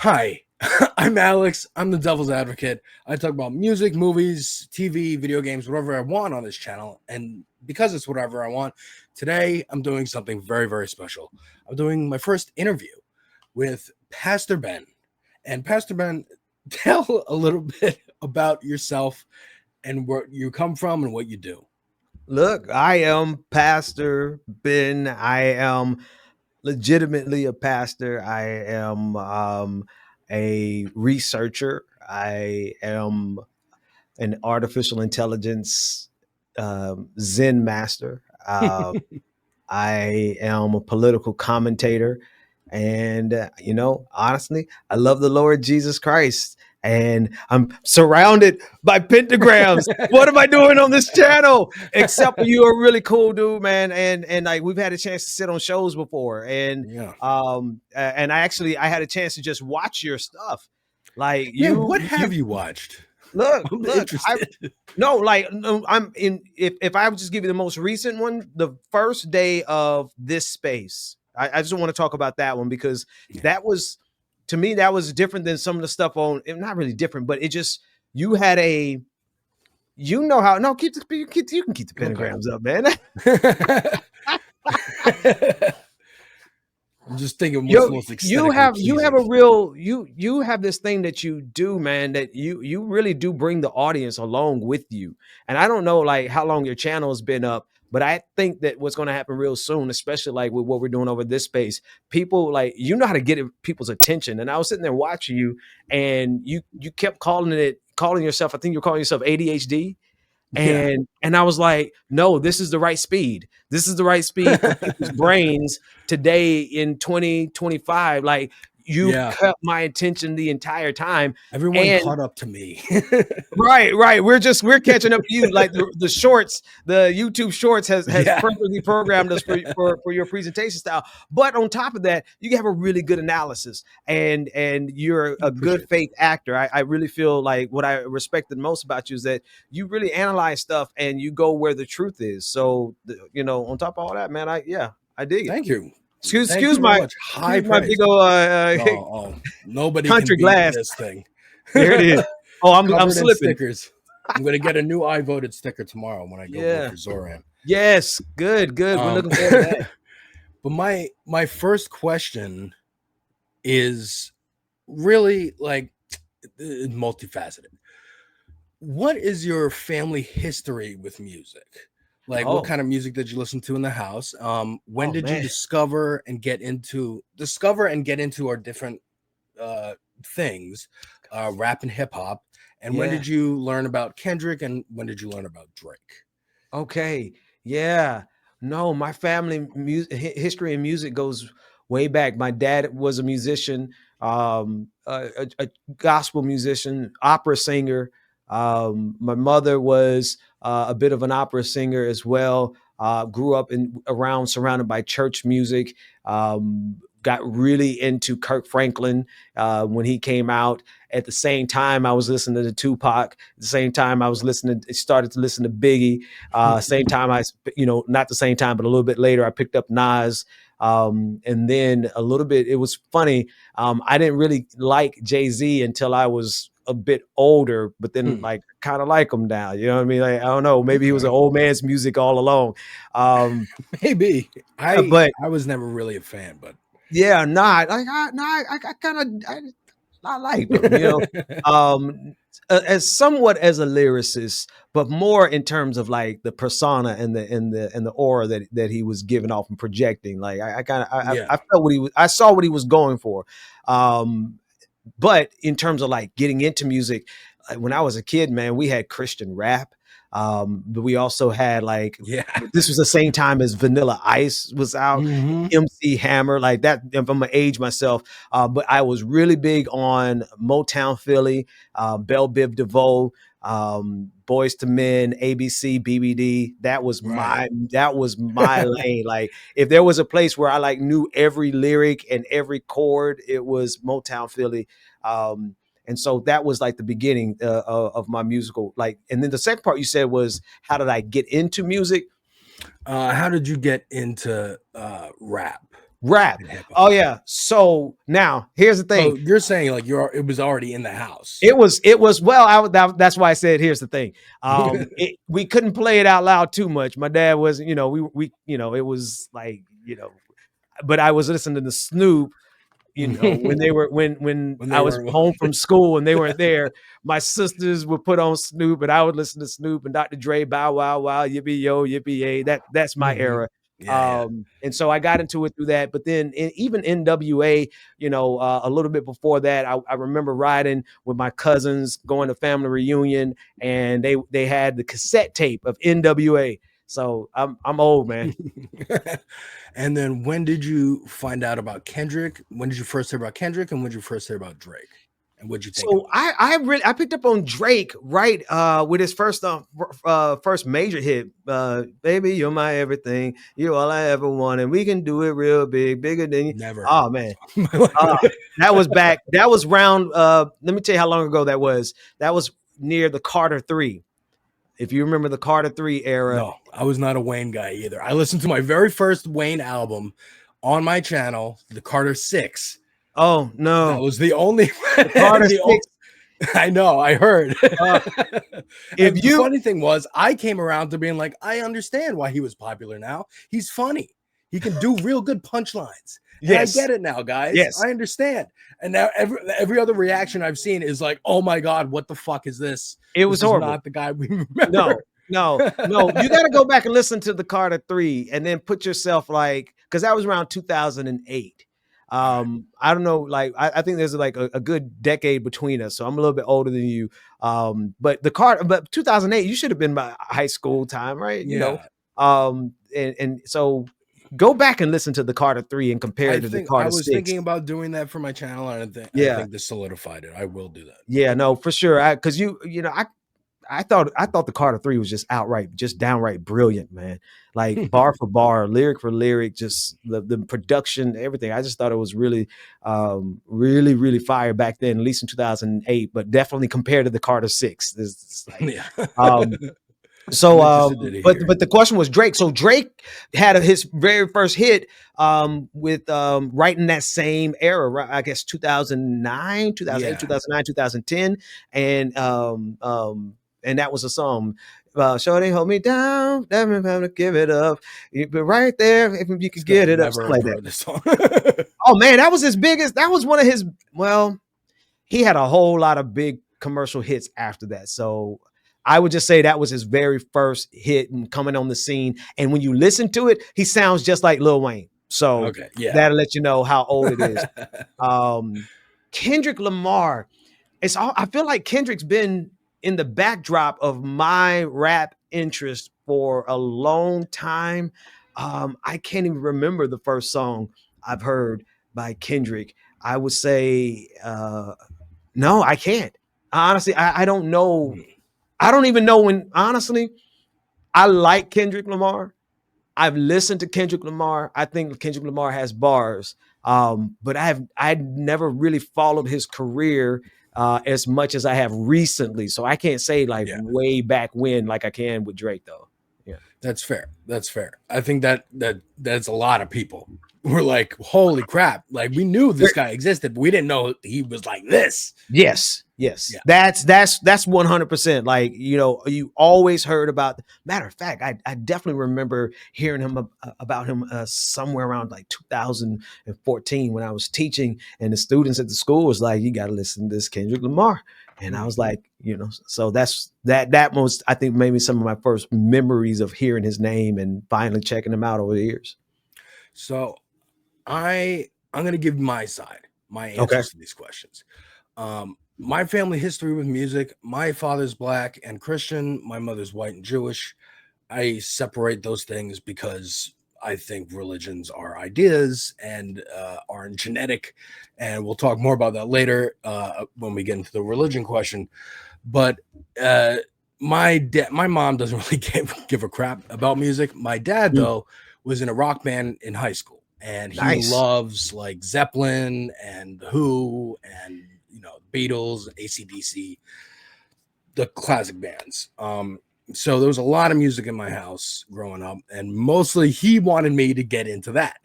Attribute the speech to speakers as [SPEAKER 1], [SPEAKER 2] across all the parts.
[SPEAKER 1] Hi, I'm Alex. I'm the devil's advocate. I talk about music, movies, TV, video games, whatever I want on this channel. And because it's whatever I want, today I'm doing something very, very special. I'm doing my first interview with Pastor Ben. And Pastor Ben, tell a little bit about yourself and where you come from and what you do.
[SPEAKER 2] Look, I am Pastor Ben. I am legitimately a pastor. I am a researcher. I am an artificial intelligence Zen master. I am a political commentator. And, honestly, I love the Lord Jesus Christ. And I'm surrounded by pentagrams. What am I doing on this channel? Except for you are a really cool dude, man. And like we've had a chance to sit on shows before.
[SPEAKER 1] Yeah.
[SPEAKER 2] And I had a chance to just watch your stuff. Like
[SPEAKER 1] Yeah, what
[SPEAKER 2] you
[SPEAKER 1] have you watched? I'm
[SPEAKER 2] look,
[SPEAKER 1] interested.
[SPEAKER 2] no, like no, I'm in. If I would just give you the most recent one, the first day of this space, I just want to talk about that one because
[SPEAKER 1] Yeah.
[SPEAKER 2] that was, to me, that was different than some of the stuff on. Not really different, but it just you had a, you know how. No, you can keep the
[SPEAKER 1] Okay.
[SPEAKER 2] pentagrams up, man.
[SPEAKER 1] I'm just thinking what's
[SPEAKER 2] you
[SPEAKER 1] most
[SPEAKER 2] you
[SPEAKER 1] aesthetically
[SPEAKER 2] have
[SPEAKER 1] pleasing.
[SPEAKER 2] a real you have this thing that you do, man, that you really do bring the audience along with you. And I don't know like how long your channel has been up, but I think that what's going to happen real soon, especially like with what we're doing over this space, people like you know how to get people's attention. And I was sitting there watching you, and you kept calling yourself, I think you're calling yourself ADHD.
[SPEAKER 1] Yeah.
[SPEAKER 2] And I was like, no, this is the right speed. This is the right speed for people's brains today in 2025. Like you
[SPEAKER 1] Yeah.
[SPEAKER 2] kept my attention the entire time.
[SPEAKER 1] Everyone
[SPEAKER 2] And
[SPEAKER 1] caught up to me.
[SPEAKER 2] right. We're catching up to you. Like the shorts, the YouTube shorts has
[SPEAKER 1] Yeah.
[SPEAKER 2] perfectly programmed us for your presentation style. But on top of that, you have a really good analysis, and you're
[SPEAKER 1] I
[SPEAKER 2] a good
[SPEAKER 1] appreciate that.
[SPEAKER 2] faith actor. I really feel like what I respected most about you is that you really analyze stuff and you go where the truth is. So on top of all that, man, I dig it.
[SPEAKER 1] Thank you.
[SPEAKER 2] Excuse
[SPEAKER 1] Thank
[SPEAKER 2] excuse
[SPEAKER 1] you very
[SPEAKER 2] my
[SPEAKER 1] much. High
[SPEAKER 2] excuse my big
[SPEAKER 1] praise.
[SPEAKER 2] old
[SPEAKER 1] Oh, nobody can
[SPEAKER 2] country
[SPEAKER 1] beat
[SPEAKER 2] glass.
[SPEAKER 1] this thing.
[SPEAKER 2] There it is. Oh, I'm
[SPEAKER 1] Covered in
[SPEAKER 2] slipping.
[SPEAKER 1] stickers. I'm gonna get a new I voted sticker tomorrow when I go vote
[SPEAKER 2] Yeah.
[SPEAKER 1] for Zoran.
[SPEAKER 2] Yes, good. We're
[SPEAKER 1] Um,
[SPEAKER 2] looking forward to that.
[SPEAKER 1] but my first question is really like multifaceted. What is your family history with music? Like, what
[SPEAKER 2] Oh,
[SPEAKER 1] kind of music did you listen to in the house? When
[SPEAKER 2] oh
[SPEAKER 1] did you
[SPEAKER 2] man.
[SPEAKER 1] discover and get into our different uh, things, rap and hip hop? And when
[SPEAKER 2] Yeah.
[SPEAKER 1] did you learn about Kendrick? And when did you learn about Drake?
[SPEAKER 2] Okay. Yeah. No, my family history and music goes way back. My dad was a musician, a gospel musician, opera singer. My mother was a bit of an opera singer as well. Grew up in around surrounded by church music. Got really into Kirk Franklin when he came out. At the same time, I was listening to Tupac. At the same time, I was started to listen to Biggie. Same time, not the same time, but a little bit later, I picked up Nas. And then a little bit, it was funny. I didn't really like Jay-Z until I was a bit older, but then
[SPEAKER 1] Hmm,
[SPEAKER 2] like kind of like him now. You know what I mean? Like, I don't know. Maybe he was
[SPEAKER 1] okay,
[SPEAKER 2] an old man's music all along. Um,
[SPEAKER 1] maybe I
[SPEAKER 2] but
[SPEAKER 1] I was never really a fan, but
[SPEAKER 2] yeah, not like I kind of I liked him, um, as somewhat as a lyricist, but more in terms of like the persona and the aura that he was giving off and projecting. Like I kind of
[SPEAKER 1] yeah,
[SPEAKER 2] I felt I saw what he was going for. Um, but in terms of like getting into music, like when I was a kid, man, we had Christian rap. But we also had like
[SPEAKER 1] yeah.
[SPEAKER 2] this was the same time as Vanilla Ice was out,
[SPEAKER 1] Hmm.
[SPEAKER 2] MC Hammer, like that. If I'm gonna age myself, but I was really big on Motown Philly, Belle Biv DeVoe, Boys to Men, ABC, BBD.
[SPEAKER 1] Right.
[SPEAKER 2] That was my lane. Like if there was a place where I like knew every lyric and every chord, it was Motown Philly. Um, and so that was like the beginning of my musical. Like, and then the second part you said was, how did I get into music?
[SPEAKER 1] How did you get into rap?
[SPEAKER 2] Rap.
[SPEAKER 1] and hip
[SPEAKER 2] Oh
[SPEAKER 1] hop.
[SPEAKER 2] yeah. So now here's the thing.
[SPEAKER 1] So you're saying like it was already in the house.
[SPEAKER 2] It was well. That's why I said here's the thing. We couldn't play it out loud too much. My dad wasn't. We it was like but I was listening to Snoop. When they were when
[SPEAKER 1] When they
[SPEAKER 2] I was
[SPEAKER 1] were
[SPEAKER 2] home from school and they weren't there, my sisters would put on Snoop, and I would listen to Snoop and Dr. Dre, Bow Wow Wow, Yippee Yo, Yippee Yay. That's my
[SPEAKER 1] Mhm.
[SPEAKER 2] era.
[SPEAKER 1] Yeah,
[SPEAKER 2] And so I got into it through that. But then even NWA, a little bit before that, I remember riding with my cousins, going to family reunion, and they had the cassette tape of NWA. So I'm old, man.
[SPEAKER 1] yeah. And then when did you find out about Kendrick? When did you first hear about Kendrick, and when did you first hear about Drake? And what'd you think of
[SPEAKER 2] So I picked up on Drake right with his first major hit, "Baby You're My Everything, You're All I Ever Want, and We Can Do It Real Big, Bigger Than You."
[SPEAKER 1] Never heard
[SPEAKER 2] Oh
[SPEAKER 1] that
[SPEAKER 2] man,
[SPEAKER 1] song in my
[SPEAKER 2] uh,
[SPEAKER 1] life.
[SPEAKER 2] that was back. That was round. Let me tell you how long ago that was. That was near the Carter 3. If you remember the Carter 3 era.
[SPEAKER 1] No, I was not a Wayne guy either. I listened to my very first Wayne album on my channel, the Carter 6.
[SPEAKER 2] Oh
[SPEAKER 1] That
[SPEAKER 2] no,
[SPEAKER 1] was the only
[SPEAKER 2] the Carter
[SPEAKER 1] the
[SPEAKER 2] 6.
[SPEAKER 1] I know, I heard.
[SPEAKER 2] Uh,
[SPEAKER 1] And
[SPEAKER 2] if
[SPEAKER 1] the
[SPEAKER 2] you
[SPEAKER 1] funny thing was, I came around to being like, I understand why he was popular now. He's funny. He can do real good punchlines. And I
[SPEAKER 2] yes,
[SPEAKER 1] get it now, guys.
[SPEAKER 2] yes,
[SPEAKER 1] I understand. And now every other reaction I've seen is like, oh my God, what the fuck is this?
[SPEAKER 2] it was
[SPEAKER 1] This is
[SPEAKER 2] horrible.
[SPEAKER 1] not the guy we
[SPEAKER 2] No,
[SPEAKER 1] remember.
[SPEAKER 2] no, no. You got to go back and listen to the Carter 3 and then put yourself like, because that was around 2008.
[SPEAKER 1] All right.
[SPEAKER 2] I don't know, like I think there's like a good decade between us, so I'm a little bit older than you. But 2008, you should have been my high school time, right?
[SPEAKER 1] Yeah.
[SPEAKER 2] And so go back and listen to the Carter 3 and compare
[SPEAKER 1] I
[SPEAKER 2] it to the
[SPEAKER 1] think I
[SPEAKER 2] Carter
[SPEAKER 1] was
[SPEAKER 2] 6.
[SPEAKER 1] thinking about doing that for my channel, and I
[SPEAKER 2] Yeah,
[SPEAKER 1] think this solidified it. I will do that.
[SPEAKER 2] yeah, no, for sure. Because I thought the Carter 3 was just downright brilliant, man. Like bar for bar, lyric for lyric, just the production, everything. I just thought it was really, really, really fire back then, at least in 2008, but definitely compared to the Carter 6. It's like,
[SPEAKER 1] Yeah.
[SPEAKER 2] um,
[SPEAKER 1] I'm
[SPEAKER 2] so,
[SPEAKER 1] interested to
[SPEAKER 2] but
[SPEAKER 1] hear.
[SPEAKER 2] but the question was Drake. So Drake had his very first hit with right in that same era, right? I guess 2009, 2008,
[SPEAKER 1] Yeah.
[SPEAKER 2] 2009, 2010, and that was a song. Shorty hold me down, let me have to give it up. You be right there if you could
[SPEAKER 1] Still
[SPEAKER 2] get it up,
[SPEAKER 1] never
[SPEAKER 2] something like
[SPEAKER 1] have
[SPEAKER 2] that.
[SPEAKER 1] heard this song.
[SPEAKER 2] Oh man, that was his biggest. That was one of his. Well, he had a whole lot of big commercial hits after that. So I would just say that was his very first hit and coming on the scene. And when you listen to it, he sounds just like Lil Wayne. So
[SPEAKER 1] Okay. Yeah.
[SPEAKER 2] that'll let you know how old it is. Um, Kendrick Lamar. I feel like Kendrick's been in the backdrop of my rap interest for a long time. I can't even remember the first song I've heard by Kendrick. I would say no, I can't. Honestly, I don't know.
[SPEAKER 1] Hmm.
[SPEAKER 2] I don't even know when. Honestly, I like Kendrick Lamar. I've listened to Kendrick Lamar. I think Kendrick Lamar has bars, but I never really followed his career as much as I have recently. So I can't say like
[SPEAKER 1] Yeah.
[SPEAKER 2] way back when, like I can with Drake, though. Yeah.
[SPEAKER 1] That's fair. That's fair. I think that's a lot of people. We're like, holy crap! Like we knew this guy existed, but we didn't know he was like this.
[SPEAKER 2] Yes, yes.
[SPEAKER 1] Yeah.
[SPEAKER 2] That's 100%. Like, you always heard about. Matter of fact, I definitely remember hearing about him somewhere around like 2014 when I was teaching, and the students at the school was like, "You got to listen to this Kendrick Lamar." And I
[SPEAKER 1] Hmm.
[SPEAKER 2] was like, so that was, I think, maybe some of my first memories of hearing his name and finally checking him out over the years.
[SPEAKER 1] So I'm gonna give my side, my
[SPEAKER 2] Okay.
[SPEAKER 1] answers to these questions. My family history with music. My father's black and Christian. My mother's white and Jewish. I separate those things because I think religions are ideas and aren't genetic, and we'll talk more about that later when we get into the religion question. But uh, my mom doesn't really give a crap about music. My dad,
[SPEAKER 2] Mm,
[SPEAKER 1] though, was in a rock band in high school, and he
[SPEAKER 2] nice.
[SPEAKER 1] loves like Zeppelin and The Who and Beatles, ACDC, the classic bands. So there was a lot of music in my house growing up, and mostly he wanted me to get into that.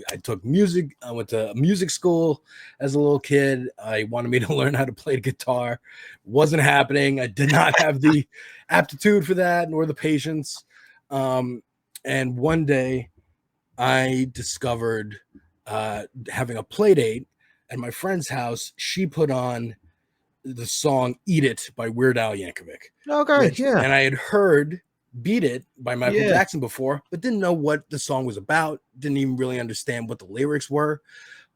[SPEAKER 1] I took music. I went to music school as a little kid. I wanted me to learn how to play the guitar. Wasn't happening. I did not have the aptitude for that, nor the patience. And one day, I discovered having a play date at my friend's house. She put on the song "Eat It" by Weird Al Yankovic,
[SPEAKER 2] Okay, yeah,
[SPEAKER 1] and I had heard "Beat It" by Michael
[SPEAKER 2] yeah.
[SPEAKER 1] Jackson before, but didn't know what the song was about. Didn't even really understand what the lyrics were.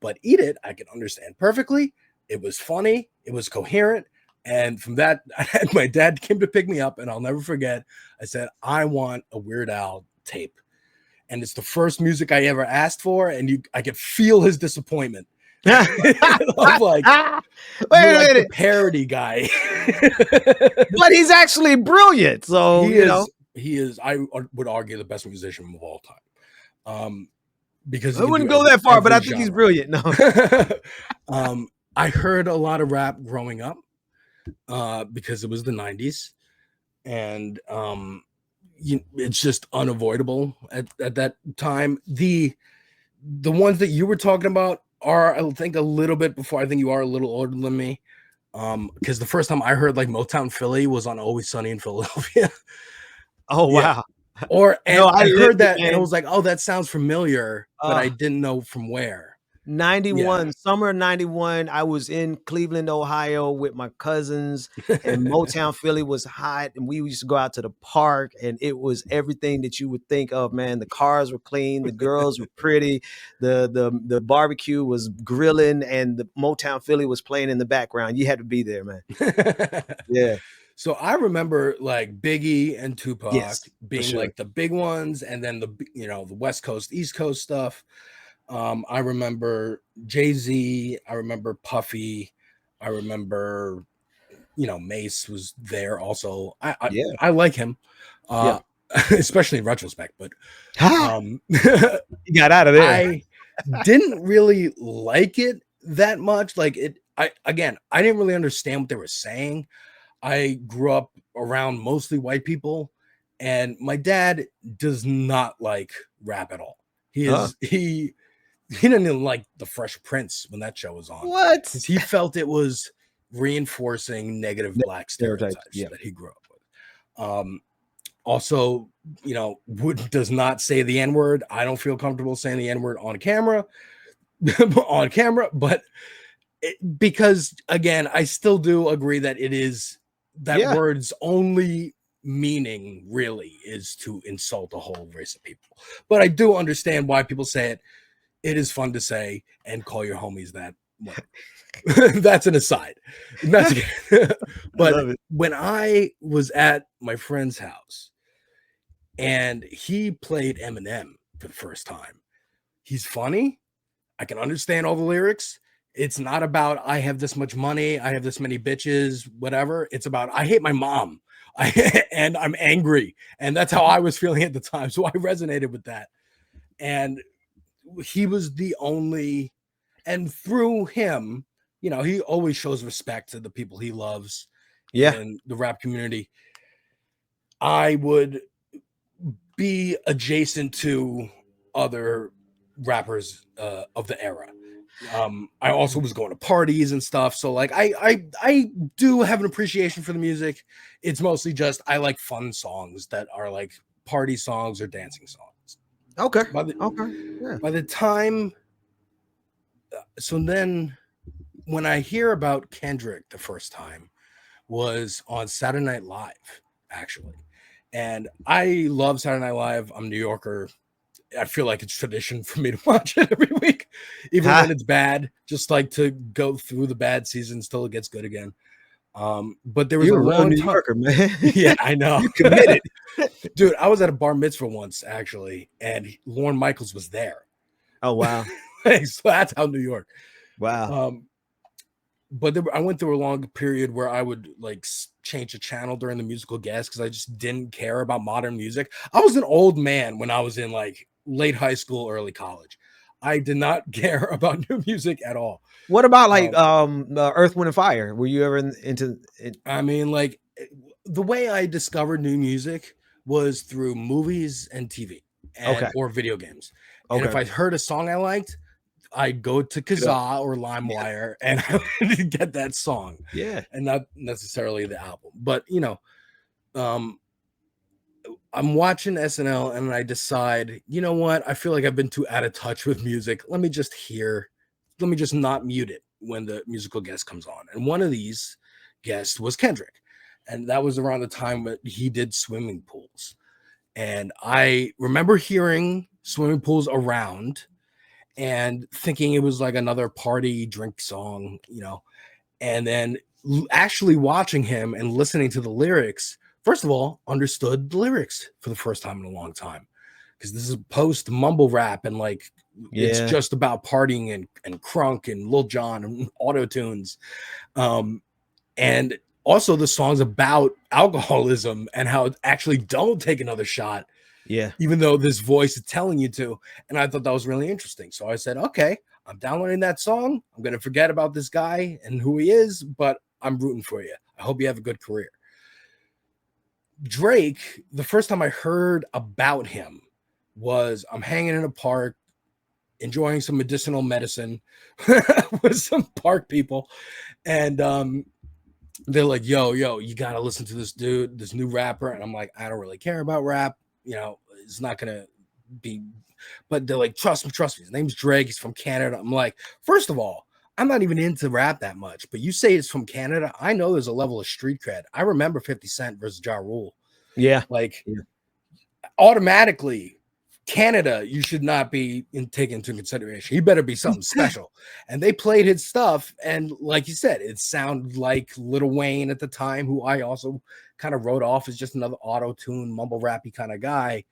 [SPEAKER 1] But "Eat It" I could understand perfectly. It was funny. It was coherent. And from that, my dad came to pick me up, and I'll never forget. I said, "I want a Weird Al tape." And it's the first music I ever asked for, and I could feel his disappointment. I'm like,
[SPEAKER 2] wait
[SPEAKER 1] you're
[SPEAKER 2] a
[SPEAKER 1] like the
[SPEAKER 2] minute,
[SPEAKER 1] parody guy.
[SPEAKER 2] but he's actually brilliant. So
[SPEAKER 1] he is. I would argue the best musician of all time, because
[SPEAKER 2] I wouldn't go that far, but I think he's brilliant. No,
[SPEAKER 1] I heard a lot of rap growing up, because it was the '90s, and it's just unavoidable at that time. The ones that you were talking about are, I think, a little bit before. I think you are a little older than me, because the first time I heard like Motown Philly was on Always Sunny in Philadelphia.
[SPEAKER 2] oh wow.
[SPEAKER 1] I heard that and I was like, oh, that sounds familiar, but I didn't know from where.
[SPEAKER 2] 91, summer of 91, I was in Cleveland, Ohio with my cousins, and Motown Philly was hot, and we used to go out to the park, and it was everything that you would think of, man. The cars were clean, the girls were pretty, the barbecue was grilling, and the Motown Philly was playing in the background. You had to be there, man. Yeah.
[SPEAKER 1] So I remember like Biggie and Tupac
[SPEAKER 2] Yes,
[SPEAKER 1] being like the big ones, and then the West Coast, East Coast stuff. I remember Jay-Z. I remember Puffy. I remember, Mace was there also. I like him, especially in retrospect. But
[SPEAKER 2] you got out of there.
[SPEAKER 1] I didn't really like it that much. Like I didn't really understand what they were saying. I grew up around mostly white people, and my dad does not like rap at all. He didn't even like the Fresh Prince when that show was on.
[SPEAKER 2] What?
[SPEAKER 1] Because he felt it was reinforcing negative black stereotypes that he grew up with. Also, does not say the N-word. I don't feel comfortable saying the N-word on camera, but because again, I still do agree that it is that word's only meaning really is to insult a whole race of people. But I do understand why people say it. It is fun to say and call your homies that. That's an aside. But when I was at my friend's house and he played Eminem for the first time, he's funny. I can understand all the lyrics. It's not about I have this much money, I have this many bitches, whatever. It's about I hate my mom. And I'm angry. And that's how I was feeling at the time. So I resonated with that. And he was the only, and through him, he always shows respect to the people he loves in the rap community. I would be adjacent to other rappers of the era. I also was going to parties and stuff. So like I do have an appreciation for the music. It's mostly just I like fun songs that are like party songs or dancing songs.
[SPEAKER 2] Okay.
[SPEAKER 1] By the time, so then when I hear about Kendrick the first time was on Saturday Night Live, actually. And I love Saturday Night Live. I'm a New Yorker. I feel like it's tradition for me to watch it every week, even when it's bad, just like to go through the bad seasons till it gets good again. But there was a long
[SPEAKER 2] New Yorker, man.
[SPEAKER 1] Yeah, I know.
[SPEAKER 2] You committed.
[SPEAKER 1] Dude, I was at a bar mitzvah once, actually, and Lorne Michaels was there.
[SPEAKER 2] Oh, wow.
[SPEAKER 1] So that's how New York.
[SPEAKER 2] Wow.
[SPEAKER 1] But I went through a long period where I would like change the channel during the musical guest because I just didn't care about modern music. I was an old man when I was in like late high school, early college. I did not care about new music at all.
[SPEAKER 2] What about like Earth, Wind, and Fire? Were you ever into it?
[SPEAKER 1] I mean, like the way I discovered new music was through movies and TV and
[SPEAKER 2] Okay.
[SPEAKER 1] or video games. And if
[SPEAKER 2] Okay.
[SPEAKER 1] I heard a song I liked, I'd go to
[SPEAKER 2] Look it up.
[SPEAKER 1] Kazaa or
[SPEAKER 2] Yeah.
[SPEAKER 1] LimeWire and I would get that song,
[SPEAKER 2] Yeah.
[SPEAKER 1] and not necessarily the album. But um, I'm watching SNL and I decide, you know what? I feel like I've been too out of touch with music. Let me just not mute it when the musical guest comes on. And one of these guests was Kendrick. And that was around the time that he did swimming pools. And I remember hearing swimming pools around and thinking it was like another party drink song, and then actually watching him and listening to the lyrics. First of all, understood the lyrics for the first time in a long time, because this is post mumble rap and like it's
[SPEAKER 2] Yeah.
[SPEAKER 1] just about partying and crunk and Lil Jon and auto tunes. And also the song's about alcoholism and how actually don't take another shot,
[SPEAKER 2] Yeah.
[SPEAKER 1] even though this voice is telling you to. And I thought that was really interesting. So I said, okay, I'm downloading that song. I'm going to forget about this guy and who he is, but I'm rooting for you. I hope you have a good career. Drake, the first time I heard about him was I'm hanging in a park, enjoying some medicinal medicine with some park people. And they're like, yo, you got to listen to this dude, this new rapper. And I'm like, I don't really care about rap. It's not going to be, but they're like, trust me. His name's Drake. He's from Canada. I'm like, first of all, I'm not even into rap that much, but you say it's from Canada. I know there's a level of street cred. I remember 50 Cent versus Ja Rule.
[SPEAKER 2] Yeah.
[SPEAKER 1] Like,
[SPEAKER 2] Yeah.
[SPEAKER 1] automatically, Canada, you should not be taken into consideration. He better be something special. And they played his stuff. And like you said, it sounded like Lil Wayne at the time, who I also kind of wrote off as just another auto-tune, mumble rappy kind of guy.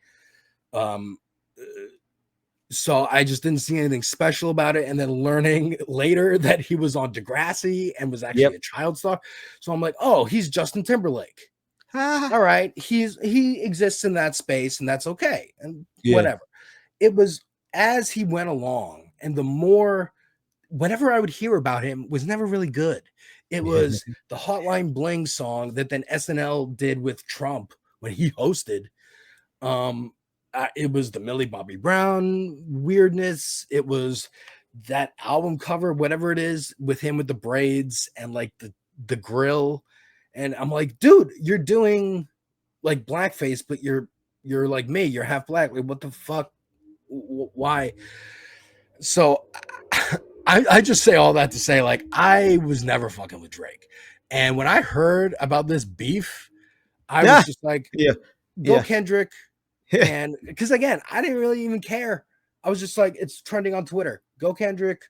[SPEAKER 1] So I just didn't see anything special about it. And then learning later that he was on Degrassi and was actually a child star. So I'm like, oh, he's Justin Timberlake. All right, he exists in that space, and that's okay, and whatever. It was as he went along, and the more whenever I would hear about him was never really good. It was the Hotline Bling song that then SNL did with Trump when he hosted. It was the Millie Bobby Brown weirdness. It was that album cover, whatever it is, with him with the braids and like the grill. And I'm like, dude, you're doing like blackface, but you're like me, you're half black. Like, what the fuck? Why? So I just say all that to say, like, I was never fucking with Drake. And when I heard about this beef, I was just like, go Kendrick. And because again, I didn't really even care. I was just like, it's trending on Twitter. Go Kendrick.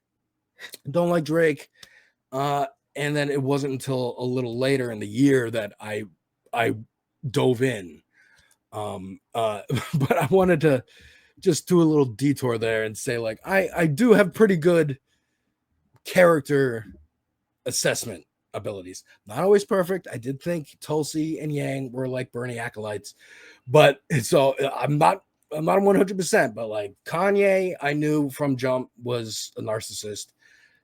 [SPEAKER 1] Don't like Drake. And then it wasn't until a little later in the year that I dove in. But I wanted to just do a little detour there and say, like, I do have pretty good character assessment abilities. Not always perfect. I did think Tulsi and Yang were like Bernie acolytes, but so I'm not 100%, but like Kanye, I knew from jump was a narcissist.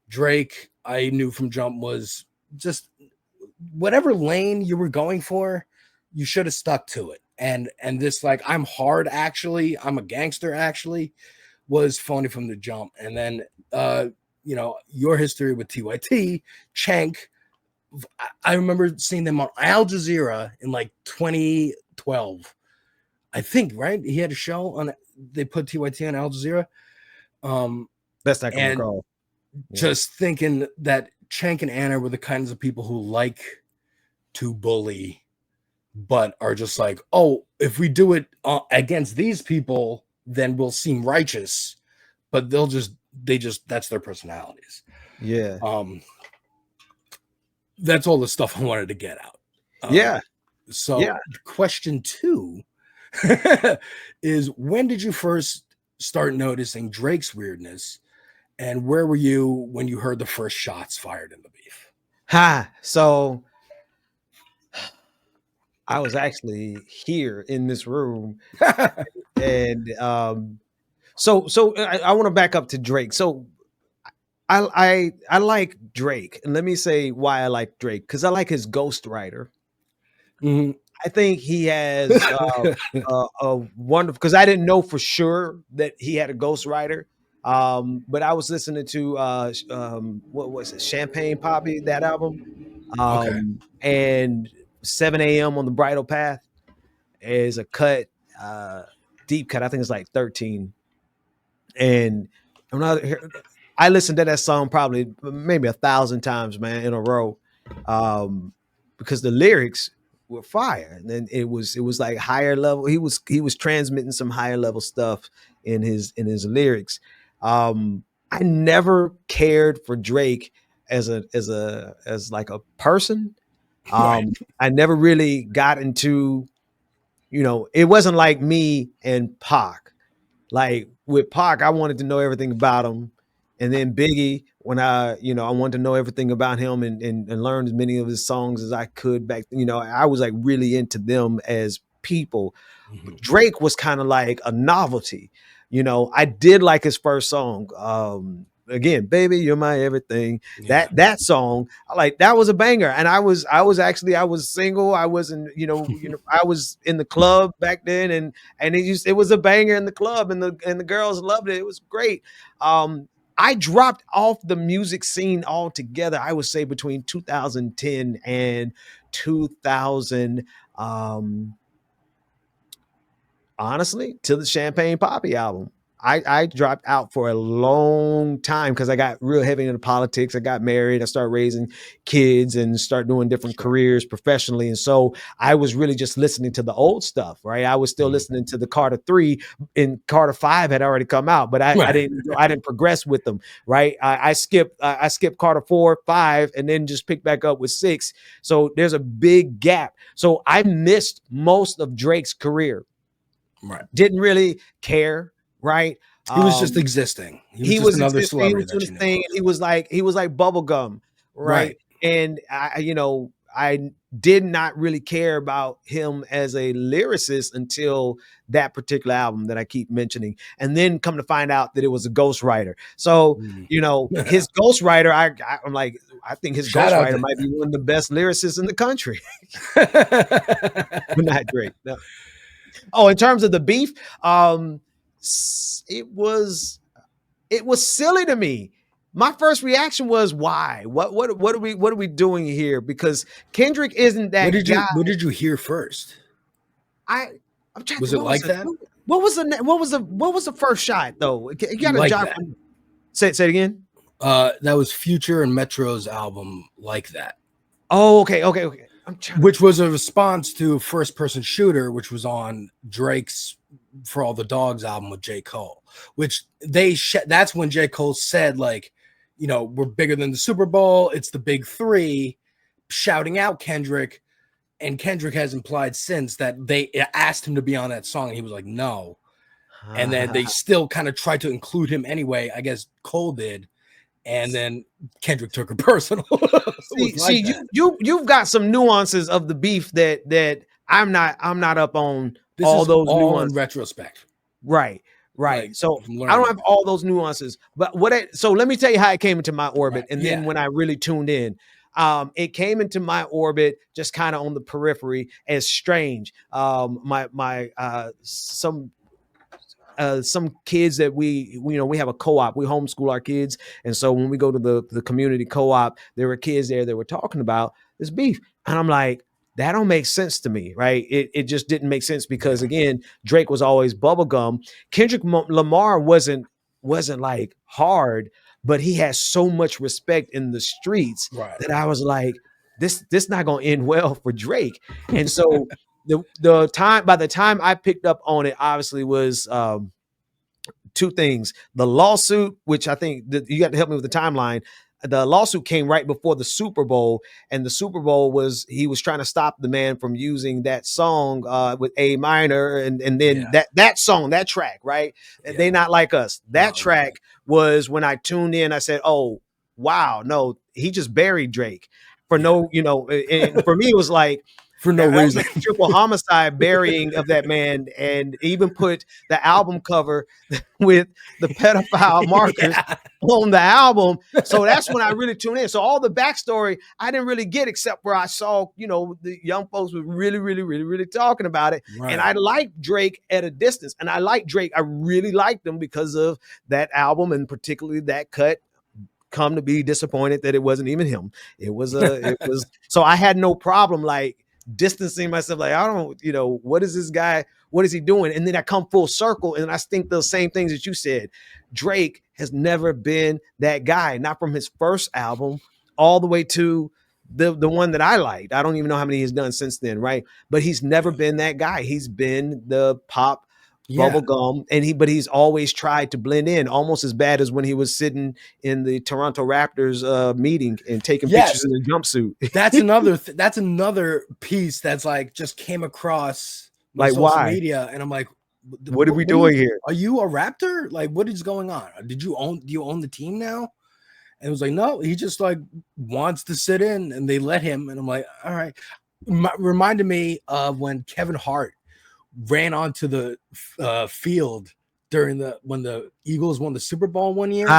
[SPEAKER 1] Drake, I knew from jump was just whatever lane you were going for, you should have stuck to it. And this, like, I'm hard actually, I'm a gangster actually, was phony from the jump. And then your history with TYT, Chank, I remember seeing them on Al Jazeera in like 2012. I think, right? He had a show on, they put TYT on Al Jazeera.
[SPEAKER 2] Best I can recall.
[SPEAKER 1] Just thinking that Chank and Anna were the kinds of people who like to bully, but are just like, oh, if we do it against these people, then we'll seem righteous. But that's their personalities.
[SPEAKER 2] Yeah.
[SPEAKER 1] That's all the stuff I wanted to get out. So question 2 is, when did you first start noticing Drake's weirdness? And where were you when you heard the first shots fired in the beef?
[SPEAKER 2] So I was actually here in this room, and so I want to back up to Drake. So I like Drake, and let me say why I like Drake, because I like his ghostwriter.
[SPEAKER 1] Mhm.
[SPEAKER 2] I think he has a wonderful, because I didn't know for sure that he had a ghostwriter. But I was listening to what was it, Champagne Poppy, that album,
[SPEAKER 1] Okay.
[SPEAKER 2] and 7 a.m. on the Bridal Path is a cut, uh, deep cut. I think it's like 13. And when I listened to that song probably maybe 1,000 times, man, in a row, um, because the lyrics were fire, and then it was like higher level. He was transmitting some higher level stuff in his lyrics. I never cared for Drake as like a person.
[SPEAKER 1] Right.
[SPEAKER 2] I never really got into, it wasn't like me and Pac. Like with Pac, I wanted to know everything about him. And then Biggie, when I wanted to know everything about him and learn as many of his songs as I could back. I was like really into them as people. But
[SPEAKER 1] Mhm.
[SPEAKER 2] Drake was kind of like a novelty. I did like his first song. Again, baby, you're my everything.
[SPEAKER 1] Yeah.
[SPEAKER 2] That song, that was a banger. And I was single. I wasn't, I was in the club back then, and it was a banger in the club, and the girls loved it. It was great. I dropped off the music scene altogether. I would say between 2010 and 2000. Honestly, to the Champagne Poppy album. I dropped out for a long time because I got real heavy into politics. I got married. I started raising kids and start doing different
[SPEAKER 1] Sure.
[SPEAKER 2] careers professionally. And so I was really just listening to the old stuff, right? I was still
[SPEAKER 1] Mhm.
[SPEAKER 2] listening to the Carter 3, and Carter 5 had already come out, but I
[SPEAKER 1] Right.
[SPEAKER 2] didn't progress with them, right? I skipped Carter 4, 5, and then just picked back up with 6. So there's a big gap. So I missed most of Drake's career.
[SPEAKER 1] Right.
[SPEAKER 2] Didn't really care, right?
[SPEAKER 1] He was just
[SPEAKER 2] Um,
[SPEAKER 1] existing. He was
[SPEAKER 2] he
[SPEAKER 1] just
[SPEAKER 2] was
[SPEAKER 1] another
[SPEAKER 2] existing, he
[SPEAKER 1] celebrity
[SPEAKER 2] was doing
[SPEAKER 1] that
[SPEAKER 2] his
[SPEAKER 1] you knew
[SPEAKER 2] thing,
[SPEAKER 1] of.
[SPEAKER 2] and he was like bubble gum, right?
[SPEAKER 1] Right.
[SPEAKER 2] And I did not really care about him as a lyricist until that particular album that I keep mentioning, and then come to find out that it was a ghostwriter. So
[SPEAKER 1] Mhm.
[SPEAKER 2] his ghostwriter, I'm like, I think his
[SPEAKER 1] Shout out
[SPEAKER 2] ghostwriter
[SPEAKER 1] to
[SPEAKER 2] might be one of the best lyricists in the country,
[SPEAKER 1] him.
[SPEAKER 2] but not Drake. No. Oh, in terms of the beef, it was silly to me. My first reaction was, why? What are we doing here? Because Kendrick isn't
[SPEAKER 1] What
[SPEAKER 2] that
[SPEAKER 1] did you
[SPEAKER 2] guy.
[SPEAKER 1] what did you hear first?
[SPEAKER 2] I I'm trying to
[SPEAKER 1] Was
[SPEAKER 2] think,
[SPEAKER 1] it
[SPEAKER 2] what was
[SPEAKER 1] like
[SPEAKER 2] it?
[SPEAKER 1] that?
[SPEAKER 2] What was the first shot though? You got to
[SPEAKER 1] Like
[SPEAKER 2] jot.
[SPEAKER 1] that.
[SPEAKER 2] Say it again.
[SPEAKER 1] That was Future and Metro's album Like That,
[SPEAKER 2] Oh, okay. I'm trying to.
[SPEAKER 1] which was a response to First Person Shooter, which was on Drake's For All the Dogs album with J. Cole, which that's when J. Cole said, like, we're bigger than the Super Bowl. It's the big three, shouting out Kendrick. And Kendrick has implied since that they asked him to be on that song, and he was like, no. And then they still kind of tried to include him anyway. I guess Cole did. And then Kendrick took her personal. It was
[SPEAKER 2] See,
[SPEAKER 1] like that.
[SPEAKER 2] you've got some nuances of the beef that I'm not up on
[SPEAKER 1] This
[SPEAKER 2] all
[SPEAKER 1] is
[SPEAKER 2] those
[SPEAKER 1] all in
[SPEAKER 2] nuances.
[SPEAKER 1] retrospect.
[SPEAKER 2] Right, right.
[SPEAKER 1] Like,
[SPEAKER 2] So
[SPEAKER 1] I'm
[SPEAKER 2] I don't
[SPEAKER 1] learning
[SPEAKER 2] have
[SPEAKER 1] about
[SPEAKER 2] all those nuances, but so let me tell you how it came into my
[SPEAKER 1] it.
[SPEAKER 2] orbit,
[SPEAKER 1] Right.
[SPEAKER 2] and then
[SPEAKER 1] Yeah.
[SPEAKER 2] when I really tuned in, it came into my orbit just kind of on the periphery as strange. My some kids that we have a co-op. We homeschool our kids, and so when we go to the community co-op, there were kids there that were talking about this beef, and I'm like, that don't make sense to me, right? It just didn't make sense because
[SPEAKER 1] Yeah.
[SPEAKER 2] again, Drake was always bubblegum. Kendrick Lamar wasn't like hard, but he has so much respect in the streets
[SPEAKER 1] Right.
[SPEAKER 2] that I was like, this not gonna end well for Drake. And so by the time I picked up on it, obviously was two things: the lawsuit, which I think that you got to help me with the timeline. The lawsuit came right before the Super Bowl, and the Super Bowl was he was trying to stop the man from using that song with A minor, and then
[SPEAKER 1] Yeah.
[SPEAKER 2] that song, that track, right?
[SPEAKER 1] Yeah.
[SPEAKER 2] They Not Like Us. That
[SPEAKER 1] No,
[SPEAKER 2] track was when I tuned in. I said, "Oh, wow, no, he just buried Drake for
[SPEAKER 1] yeah.
[SPEAKER 2] no." And for me, it was like,
[SPEAKER 1] for no
[SPEAKER 2] That was
[SPEAKER 1] reason.
[SPEAKER 2] like a triple homicide burying of that man, and even put the album cover with the pedophile markers
[SPEAKER 1] Yeah.
[SPEAKER 2] on the album. So that's when I really tuned in. So all the backstory I didn't really get, except where I saw, the young folks were really talking about it.
[SPEAKER 1] Right.
[SPEAKER 2] And I liked Drake at a distance. And I liked Drake. I really liked him because of that album, and particularly that cut. Come to be disappointed that it wasn't even him. It was so I had no problem like distancing myself, like, I don't, what is this guy? What is he doing? And then I come full circle, and I think the same things that you said. Drake has never been that guy, not from his first album all the way to the one that I liked. I don't even know how many he's done since then, right? But he's never been that guy. He's been the pop bubblegum, but he's always tried to blend in, almost as bad as when he was sitting in the Toronto Raptors meeting and taking pictures in a jumpsuit.
[SPEAKER 1] That's another piece that's like just came across my
[SPEAKER 2] like
[SPEAKER 1] social media, and I'm like,
[SPEAKER 2] what are we doing here?
[SPEAKER 1] Are you a Raptor? Like, what is going on? Do you own the team now? And it was like, no, he just like wants to sit in, and they let him. And I'm like, all right. Reminded me of when Kevin Hart ran onto the field when the Eagles won the Super Bowl one year,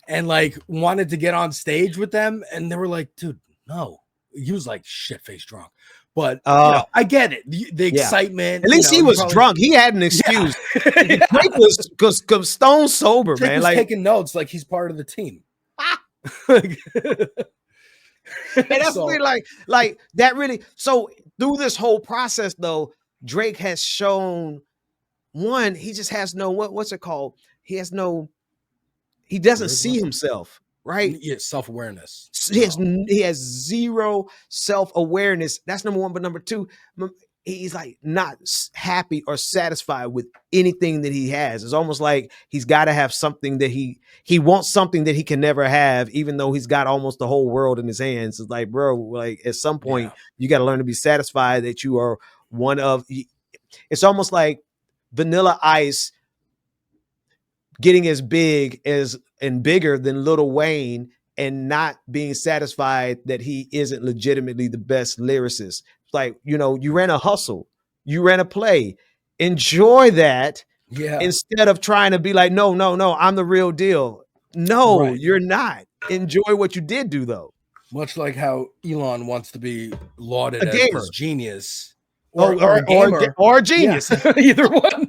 [SPEAKER 1] and like wanted to get on stage with them, and they were like, dude, no. He was like shit-faced drunk. But I get it. The excitement.
[SPEAKER 2] At least he was drunk. He had an excuse. Yeah. Drake was because stone sober,
[SPEAKER 1] Drake
[SPEAKER 2] man.
[SPEAKER 1] Was
[SPEAKER 2] like
[SPEAKER 1] taking notes, like he's part of the team.
[SPEAKER 2] And that's really like that really. So through this whole process, though, Drake has shown one, he just has no what's it called? He doesn't see himself, right?
[SPEAKER 1] Yeah, self-awareness.
[SPEAKER 2] He has zero self-awareness. That's number one. But number two, he's like not happy or satisfied with anything that he has. It's almost like he's got to have something that he wants something that he can never have, even though he's got almost the whole world in his hands. It's like, bro, like at some point you got to learn to be satisfied that you are one of. It's almost like Vanilla Ice getting as big as and bigger than Lil Wayne and not being satisfied that he isn't legitimately the best lyricist. Like, you ran a hustle, you ran a play, enjoy that instead of trying to be like, no, I'm the real deal. No, you're not. Enjoy what you did do, though.
[SPEAKER 1] Much like how Elon wants to be lauded as this genius.
[SPEAKER 2] Or a gamer. Or a genius.
[SPEAKER 1] Yeah. Either one.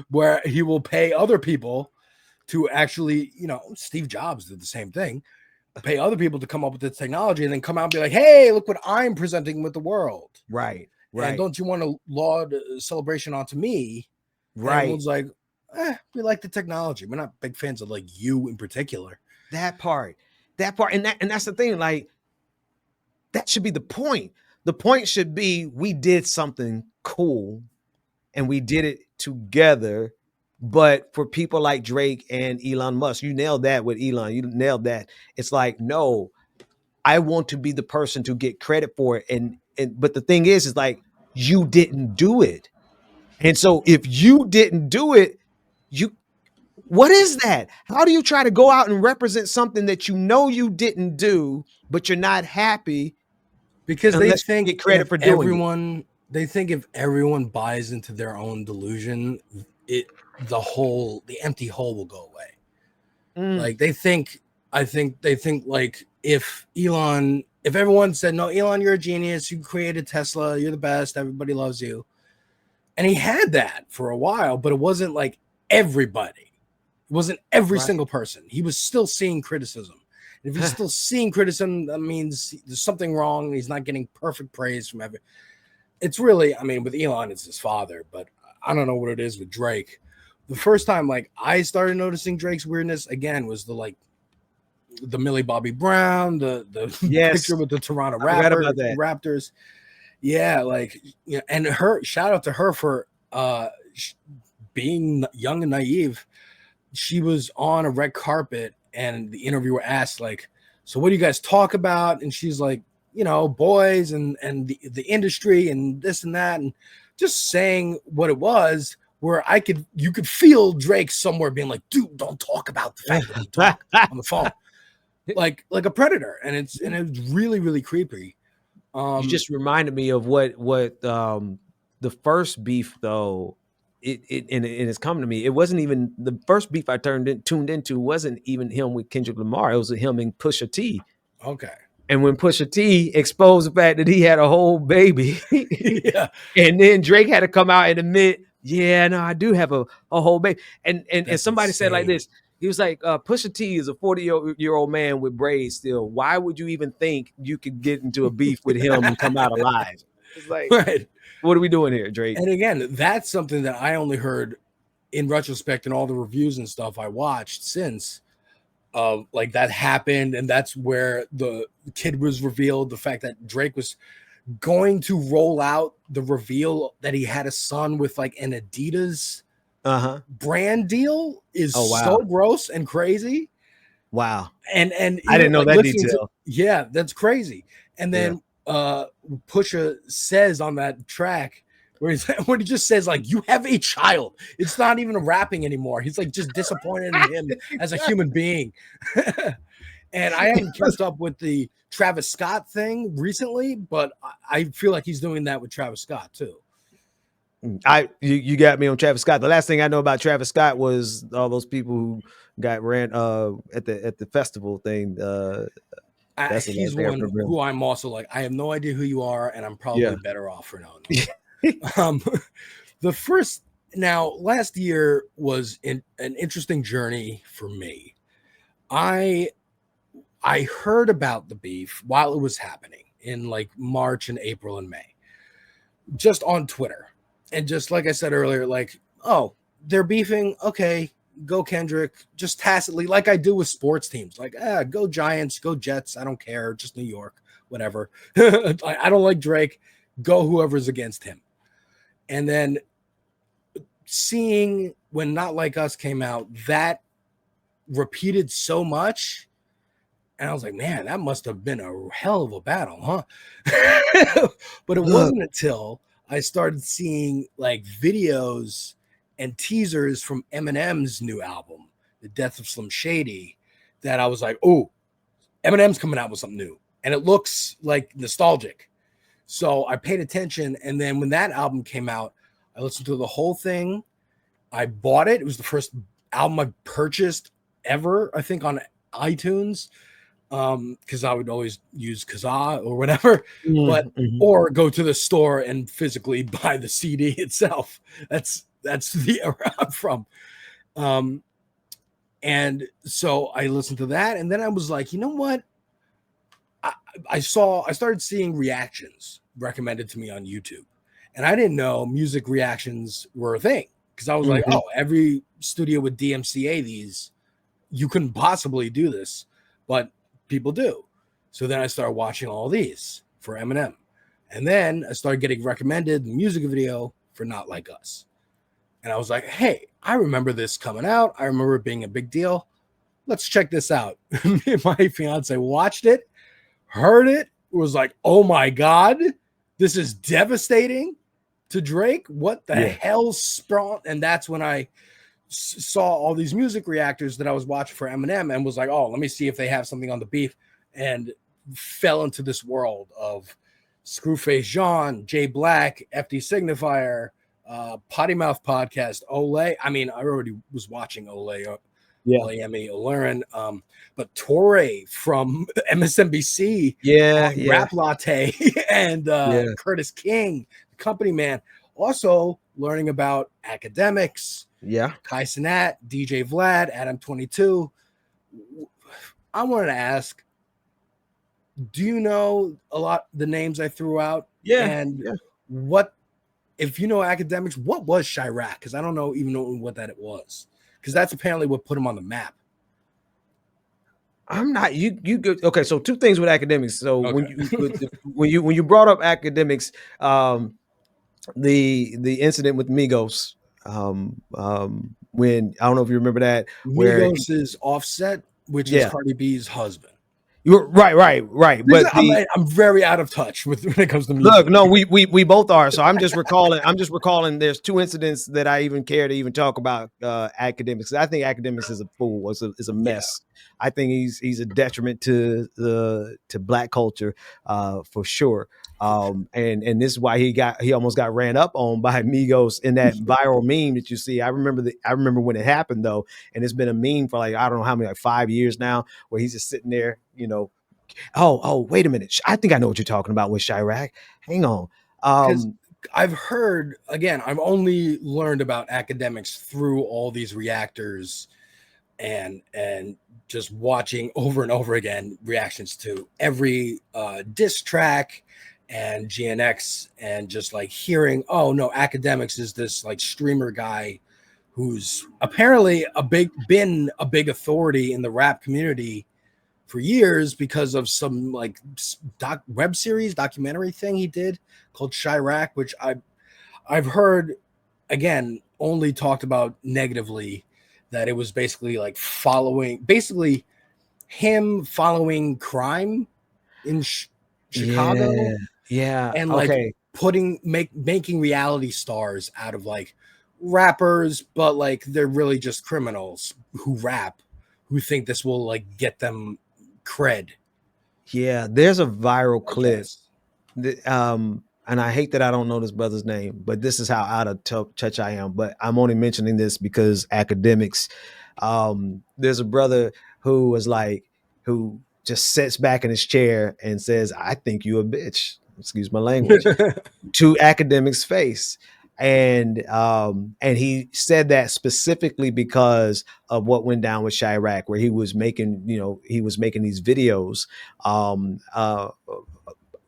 [SPEAKER 1] Where he will pay other people to actually, Steve Jobs did the same thing. Pay other people to come up with the technology and then come out and be like, hey, look what I'm presenting with the world.
[SPEAKER 2] Right.
[SPEAKER 1] And don't you want to laud celebration onto me?
[SPEAKER 2] Right.
[SPEAKER 1] And everyone's like, we like the technology. We're not big fans of like you in particular.
[SPEAKER 2] That part. And that's the thing. Like, that should be the point. The point should be we did something cool and we did it together. But for people like Drake and Elon Musk, you nailed that with Elon. You nailed that. It's like, no, I want to be the person to get credit for it. But the thing is like, you didn't do it. And so if you didn't do it, what is that? How do you try to go out and represent something that you didn't do, but you're not happy?
[SPEAKER 1] Because they think get credit for doing they think if everyone buys into their own delusion, the empty hole will go away. Like they think like if everyone said, no, Elon, you're a genius, you created Tesla, you're the best, everybody loves you. And he had that for a while, but it wasn't like everybody. It wasn't every single person. He was still seeing criticism. If he's still seeing criticism, that means there's something wrong. He's not getting perfect praise from every. It's really, with Elon, it's his father, but I don't know what it is with Drake. The first time, like, I started noticing Drake's weirdness again was the Millie Bobby Brown, the picture with the Toronto Raptors. Yeah, like, and shout out to her for being young and naive. She was on a red carpet. And the interviewer asked, like, so what do you guys talk about? And she's like, boys and the industry and this and that. And just saying what it was, where you could feel Drake somewhere being like, dude, don't talk about the fact that he talked on the phone. Like a predator. And it's really, really creepy.
[SPEAKER 2] You
[SPEAKER 1] Um,
[SPEAKER 2] just reminded me of what the first beef though. And it's coming to me. It wasn't even the first beef I tuned into wasn't even him with Kendrick Lamar. It was him and Pusha T.
[SPEAKER 1] okay.
[SPEAKER 2] And when Pusha T exposed the fact that he had a whole baby,
[SPEAKER 1] Yeah,
[SPEAKER 2] and then Drake had to come out and admit, yeah, no, I do have a whole baby. And
[SPEAKER 1] that's
[SPEAKER 2] somebody said like
[SPEAKER 1] insane.
[SPEAKER 2] this. He was like, Pusha T is a 40-year-old man with braids still. Why would you even think you could get into a beef with him and come out alive? It's like,
[SPEAKER 1] Right.
[SPEAKER 2] what are we doing here, Drake?
[SPEAKER 1] And again, that's something that I only heard in retrospect and all the reviews and stuff I watched since like that happened, and that's where the kid was revealed. The fact that Drake was going to roll out the reveal that he had a son with like an Adidas
[SPEAKER 2] Uh-huh.
[SPEAKER 1] brand deal is
[SPEAKER 2] Oh
[SPEAKER 1] so
[SPEAKER 2] wow.
[SPEAKER 1] gross and crazy.
[SPEAKER 2] Wow.
[SPEAKER 1] And
[SPEAKER 2] I
[SPEAKER 1] even
[SPEAKER 2] didn't know
[SPEAKER 1] like
[SPEAKER 2] that
[SPEAKER 1] listening to,
[SPEAKER 2] detail.
[SPEAKER 1] yeah, that's crazy. And
[SPEAKER 2] Yeah.
[SPEAKER 1] then Pusha says on that track where when he just says like, you have a child. It's not even rapping anymore. He's like just disappointed in him as a human being. And I haven't kept up with the Travis Scott thing recently, but I feel like he's doing that with Travis Scott too.
[SPEAKER 2] You got me on Travis Scott. The last thing I know about Travis Scott was all those people who got ran at the festival thing. That's the
[SPEAKER 1] He's
[SPEAKER 2] last thing I
[SPEAKER 1] one
[SPEAKER 2] remember.
[SPEAKER 1] who I'm also like, I have no idea who you are, and I'm
[SPEAKER 2] Yeah.
[SPEAKER 1] probably better off for knowing that. The first now last year was an interesting journey for me. I heard about the beef while it was happening in like March and April and May, just on Twitter. And just like I said earlier, like, oh, they're beefing. Okay, go Kendrick, just tacitly, like I do with sports teams. Like, go Giants, go Jets. I don't care. Just New York, whatever. I don't like Drake. Go whoever's against him. And then seeing when Not Like Us came out, that repeated so much. And I was like, man, that must have been a hell of a battle, huh? But it wasn't until I started seeing like videos and teasers from Eminem's new album, The Death of Slim Shady, that I was like, oh, Eminem's coming out with something new. And it looks like nostalgic. So I paid attention. And then when that album came out, I listened to the whole thing. I bought it. It was the first album I purchased ever, I think, on iTunes. Because I would always use Kazaa or whatever, but or go to the store and physically buy the CD itself. That's the era I'm from. And so I listened to that, and then I was like, you know what? I started seeing reactions recommended to me on YouTube, and I didn't know music reactions were a thing because I was like, oh, every studio would DMCA these. You couldn't possibly do this, but people do. So then I started watching all these for Eminem. And then I started getting recommended the music video for Not Like Us. And I was like, hey, I remember this coming out. I remember it being a big deal. Let's check this out. Me and my fiance watched it, heard it, was like, oh my God, this is devastating to Drake. What the hell sprung? And that's when I saw all these music reactors that I was watching for Eminem and was like, oh, let me see if they have something on the beef, and fell into this world of Screwface Jean, Jay Black, FD Signifier, Potty Mouth Podcast, Ole. I mean, I already was watching Ole, Oleyemi Olurin, but Torre from MSNBC, Rap Latte, and Curtis King, the company man. Also learning about akademiks, Kai Cenat, DJ Vlad, Adam 22. I wanted to ask, do you know a lot the names I threw out? What, if you know akademiks, what was Chirac? Because I don't even know what that it was. Because that's apparently what put him on the map.
[SPEAKER 2] I'm not you good. Okay, so two things with akademiks. So when you brought up akademiks, the incident with Migos, when I don't know if you remember that, where
[SPEAKER 1] Migos is Offset, which is Cardi B's husband.
[SPEAKER 2] You're right. But
[SPEAKER 1] I'm very out of touch with when it comes to music.
[SPEAKER 2] Look, no, we both are. So I'm just recalling. There's two incidents that I even care to even talk about akademiks. I think akademiks is a fool. Is a mess. I think he's a detriment to black culture, for sure. And this is why he almost got ran up on by Migos in that viral meme that you see. I remember when it happened though, and it's been a meme for like I don't know how many, like 5 years now, where he's just sitting there, oh, wait a minute. I think I know what you're talking about with Chirac. Hang on.
[SPEAKER 1] Because
[SPEAKER 2] Um,
[SPEAKER 1] I've heard, again, I've only learned about academics through all these reactors and just watching over and over again reactions to every diss track and GNX, and just like hearing, oh no, academics is this like streamer guy who's apparently been a big authority in the rap community for years because of some like web series documentary thing he did called Chirac, which I've heard, again, only talked about negatively, that it was basically like basically him following crime in
[SPEAKER 2] yeah,
[SPEAKER 1] Chicago,
[SPEAKER 2] yeah.
[SPEAKER 1] and like
[SPEAKER 2] Okay.
[SPEAKER 1] making reality stars out of like rappers, but like they're really just criminals who rap, who think this will like get them cred,
[SPEAKER 2] Yeah, there's a viral
[SPEAKER 1] I
[SPEAKER 2] clip.
[SPEAKER 1] guess.
[SPEAKER 2] And I hate that I don't know this brother's name, but this is how out of touch I am. But I'm only mentioning this because academics. There's a brother who was like, who just sits back in his chair and says, "I think you a bitch." Excuse my language, to academics' face. And he said that specifically because of what went down with Chirac, where he was making, these videos, um, uh,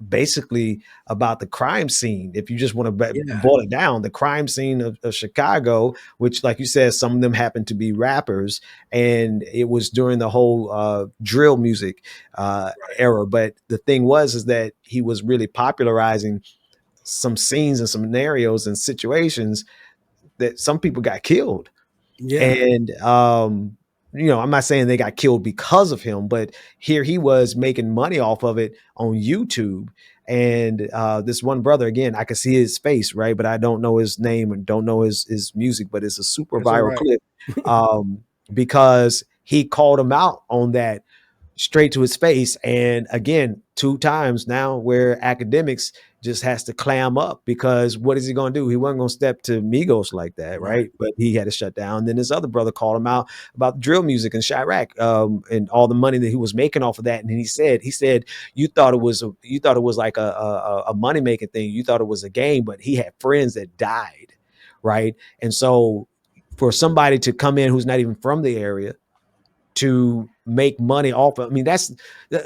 [SPEAKER 2] basically about the crime scene. If you just want to
[SPEAKER 1] Yeah,
[SPEAKER 2] boil it down, the crime scene of Chicago, which, like you said, some of them happened to be rappers, and it was during the whole drill music
[SPEAKER 1] right.
[SPEAKER 2] era. But the thing is that he was really popularizing some scenes and scenarios and situations that some people got killed.
[SPEAKER 1] Yeah,
[SPEAKER 2] And I'm not saying they got killed because of him, but here he was making money off of it on YouTube. And this one brother, again, I can see his face, right? But I don't know his name and don't know his music, but it's a super
[SPEAKER 1] that's all
[SPEAKER 2] viral
[SPEAKER 1] right.
[SPEAKER 2] clip, because he called him out on that straight to his face. And again, two times now where academics just has to clam up, because what is he going to do? He wasn't going to step to Migos like that,
[SPEAKER 1] Right.
[SPEAKER 2] right? But he had to shut down. Then his other brother called him out about drill music and Chirac, and all the money that he was making off of that. And he said, you thought it was like a money making thing. You thought it was a game, but he had friends that died, right? And so for somebody to come in who's not even from the area to make money off of. I mean, that's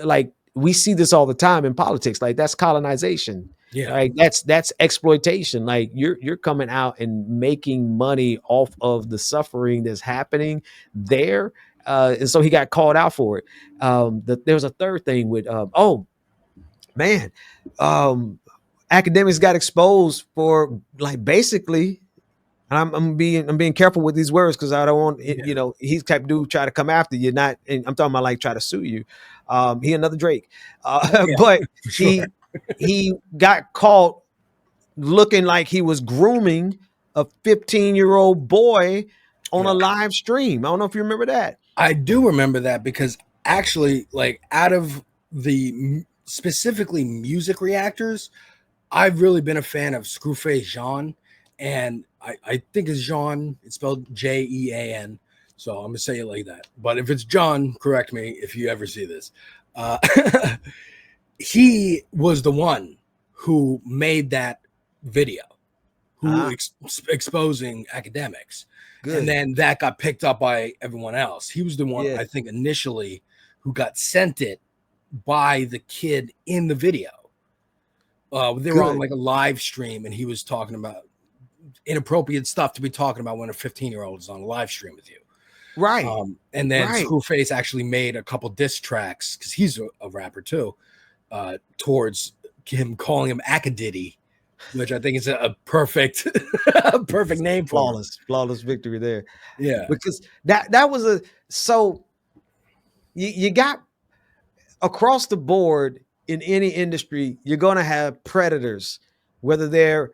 [SPEAKER 2] like we see this all the time in politics. Like that's colonization.
[SPEAKER 1] Yeah.
[SPEAKER 2] Like that's exploitation. Like you're coming out and making money off of the suffering that's happening there. And so he got called out for it. There was a third thing with oh man, um, academics got exposed for like basically, and I'm being careful with these words because I don't want
[SPEAKER 1] Yeah.
[SPEAKER 2] he's type of dude try to come after you. Not, and I'm talking about like try to sue you. He another Drake,
[SPEAKER 1] Yeah,
[SPEAKER 2] but
[SPEAKER 1] for sure.
[SPEAKER 2] he got caught looking like he was grooming a 15-year-old boy on a
[SPEAKER 1] Yeah.
[SPEAKER 2] live stream. I don't know if you remember that.
[SPEAKER 1] I do remember that because actually, like, out of the specifically music reactors, I've really been a fan of Screwface Jean, and I think it's Jean. It's spelled Jean. So I'm gonna say it like that. But if it's John, correct me if you ever see this. Uh, he was the one who made that video, who
[SPEAKER 2] Ah,
[SPEAKER 1] exposing academics, and
[SPEAKER 2] good.
[SPEAKER 1] then that got picked up by everyone else. He was the one,
[SPEAKER 2] Yeah,
[SPEAKER 1] I think, initially who got sent it by the kid in the video. They were on
[SPEAKER 2] good.
[SPEAKER 1] like a live stream, and he was talking about inappropriate stuff to be talking about when a 15-year-old is on a live stream with you.
[SPEAKER 2] Right,
[SPEAKER 1] And then
[SPEAKER 2] right.
[SPEAKER 1] Screwface actually made a couple diss tracks because he's a rapper too, towards him, calling him Akadiddy, which I think is a perfect, a perfect name for him.
[SPEAKER 2] Flawless victory there,
[SPEAKER 1] Yeah,
[SPEAKER 2] because that was a so you got across the board in any industry, you're going to have predators, whether they're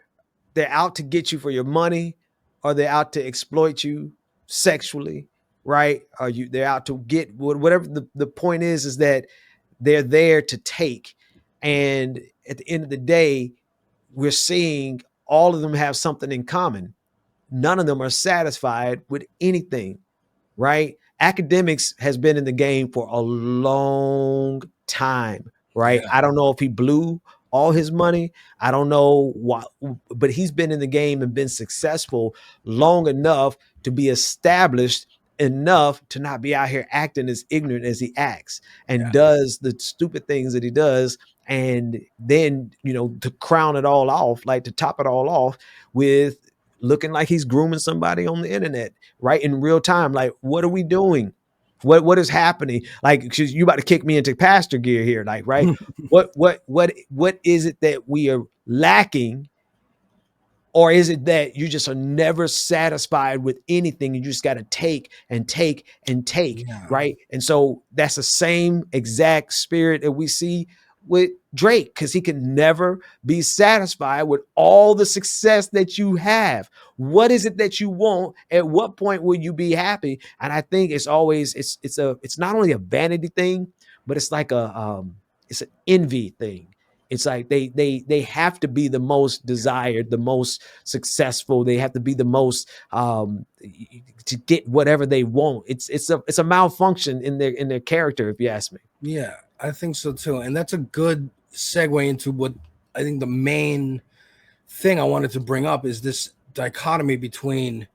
[SPEAKER 2] out to get you for your money or they're out to exploit you sexually, right? They're out to get whatever the point is that they're there to take. And at the end of the day, we're seeing all of them have something in common. None of them are satisfied with anything, right? Akademiks has been in the game for a long time, right?
[SPEAKER 1] Yeah.
[SPEAKER 2] I don't know if he blew all his money. I don't know why, but he's been in the game and been successful long enough to be established enough to not be out here acting as ignorant as he acts and
[SPEAKER 1] Yeah.
[SPEAKER 2] does the stupid things that he does. And then, to crown it all off, like to top it all off with looking like he's grooming somebody on the internet, right? In real time. Like, what are we doing? What is happening? Like, you about to kick me into pastor gear here, like, right? What is it that we are lacking? Or is it that you just are never satisfied with anything? You just got to take and take and take,
[SPEAKER 1] Yeah.
[SPEAKER 2] right? And so that's the same exact spirit that we see with Drake, because he can never be satisfied with all the success that you have. What is it that you want? At what point will you be happy? And I think it's always it's not only a vanity thing, but it's like it's an envy thing. It's like they have to be the most desired, the most successful. They have to be the most to get whatever they want. It's a malfunction in their character, if you ask me.
[SPEAKER 1] Yeah, I think so too. And that's a good segue into what I think the main thing I wanted to bring up is this dichotomy between